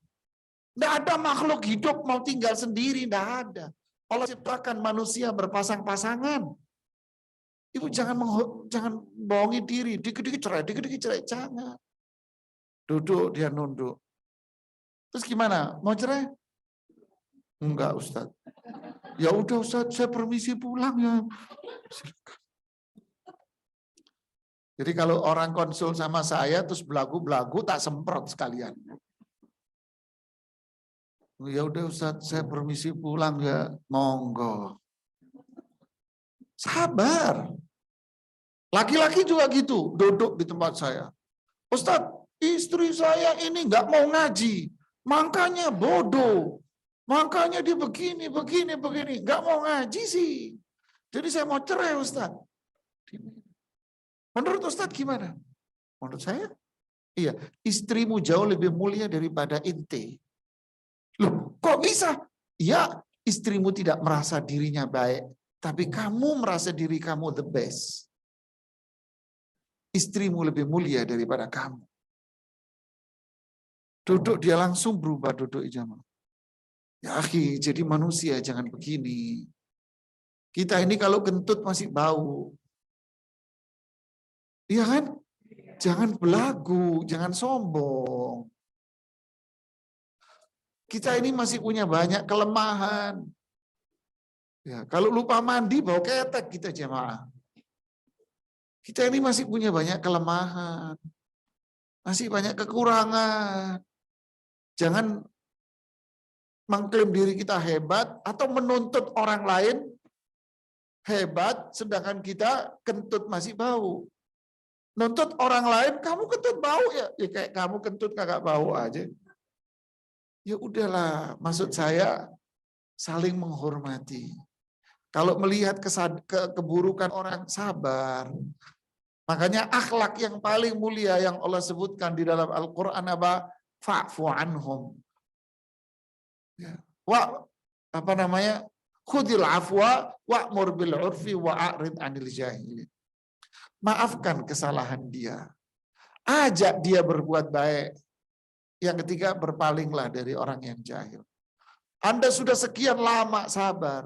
Speaker 1: Tidak ada makhluk hidup mau tinggal sendiri, tidak ada. Allah ciptakan manusia berpasang-pasangan. Ibu jangan bohongi diri, dikit-dikit cerai, jangan. Duduk, dia nunduk. Terus gimana? Mau cerai? Enggak, Ustadz. Ya udah Ustadz, saya permisi pulang ya. Jadi kalau orang konsul sama saya terus belagu-belagu tak semprot sekalian. Ya udah Ustadz, saya permisi pulang ya, monggo. Sabar. Laki-laki juga gitu, duduk di tempat saya. Ustadz, istri saya ini nggak mau ngaji, makanya bodoh. Makanya dia begini, nggak mau ngaji sih. Jadi saya mau cerai Ustadz. Menurut Ustadz gimana? Menurut saya, iya, istrimu jauh lebih mulia daripada ente. Loh, kok bisa? Ya, istrimu tidak merasa dirinya baik, tapi kamu merasa diri kamu the best. Istrimu lebih mulia daripada kamu. Duduk, dia langsung berubah duduk ijamah. Ya akhi, jadi manusia jangan begini. Kita ini kalau kentut masih bau. Iya kan? Jangan belagu, jangan sombong. Kita ini masih punya banyak kelemahan. Ya, kalau lupa mandi bau ketek kita jemaah. Kita ini masih punya banyak kelemahan. Masih banyak kekurangan. Jangan mengklaim diri kita hebat atau menuntut orang lain hebat sedangkan kita kentut masih bau. Nuntut orang lain, kamu kentut bau ya? Ya kayak kamu kentut kagak bau aja. Ya udahlah, maksud saya saling menghormati. Kalau melihat keburukan orang, sabar. Makanya akhlak yang paling mulia yang Allah sebutkan di dalam Al-Quran apa? Fa'fu anhum. Ya. Apa namanya? Khudil afwa wa'mur bil urfi wa'arid anil jahilin. Maafkan kesalahan dia. Ajak dia berbuat baik. Yang ketiga, berpalinglah dari orang yang jahil. Anda sudah sekian lama sabar.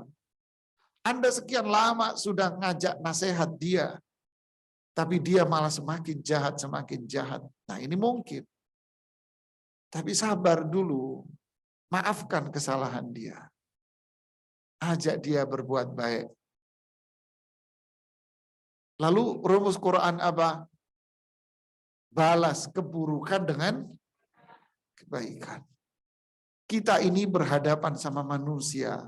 Speaker 1: Anda sekian lama sudah ngajak nasihat dia. Tapi dia malah semakin jahat, semakin jahat. Nah ini mungkin. Tapi sabar dulu. Maafkan kesalahan dia. Ajak dia berbuat baik. Lalu rumus Quran apa? Balas keburukan dengan kebaikan. Kita ini berhadapan sama manusia.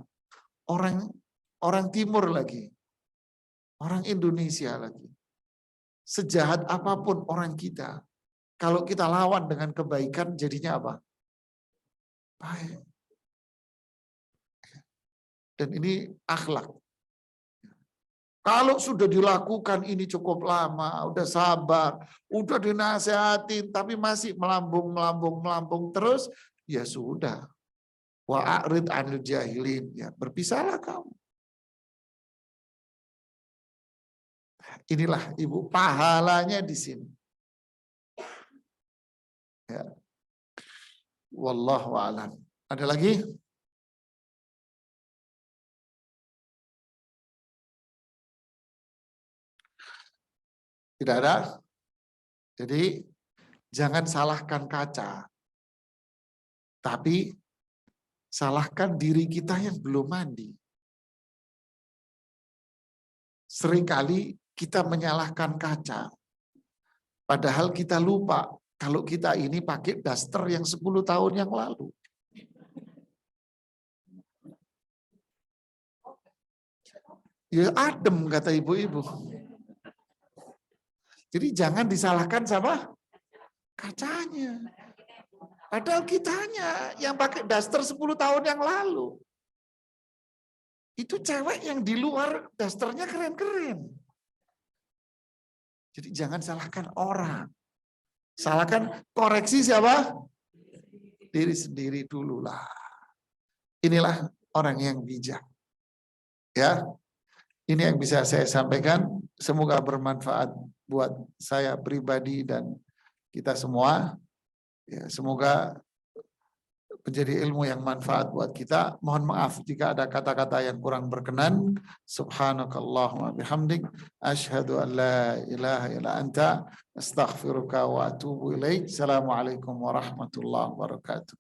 Speaker 1: Orang timur lagi. Orang Indonesia lagi. Sejahat apapun orang kita. Kalau kita lawan dengan kebaikan jadinya apa? Baik. Dan ini akhlak. Kalau sudah dilakukan ini cukup lama, udah sabar, udah dinasehatin, tapi masih melambung terus, ya sudah. Wa'arid anil jahilin, ya berpisahlah kamu. Inilah Ibu, pahalanya di sini. Ya. Wallahu a'lam. Ada lagi? Tidak ada? Jadi jangan salahkan kaca. Tapi salahkan diri kita yang belum mandi. Seringkali kita menyalahkan kaca. Padahal kita lupa kalau kita ini pakai daster yang 10 tahun yang lalu. Ya adem kata ibu-ibu. Jadi jangan disalahkan sama kacanya. Padahal kitanya yang pakai daster 10 tahun yang lalu. Itu cewek yang di luar dasternya keren-keren. Jadi jangan salahkan orang. Salahkan, koreksi siapa? Diri sendiri dululah. Inilah orang yang bijak. Ya. Ini yang bisa saya sampaikan. Semoga bermanfaat buat saya pribadi dan kita semua. Ya, semoga menjadi ilmu yang manfaat buat kita. Mohon maaf jika ada kata-kata yang kurang berkenan. Subhanakallahumma bihamdik. Asyhadu an la ilaha illa anta. Astaghfiruka wa atubu ilaik. Assalamualaikum warahmatullahi wabarakatuh.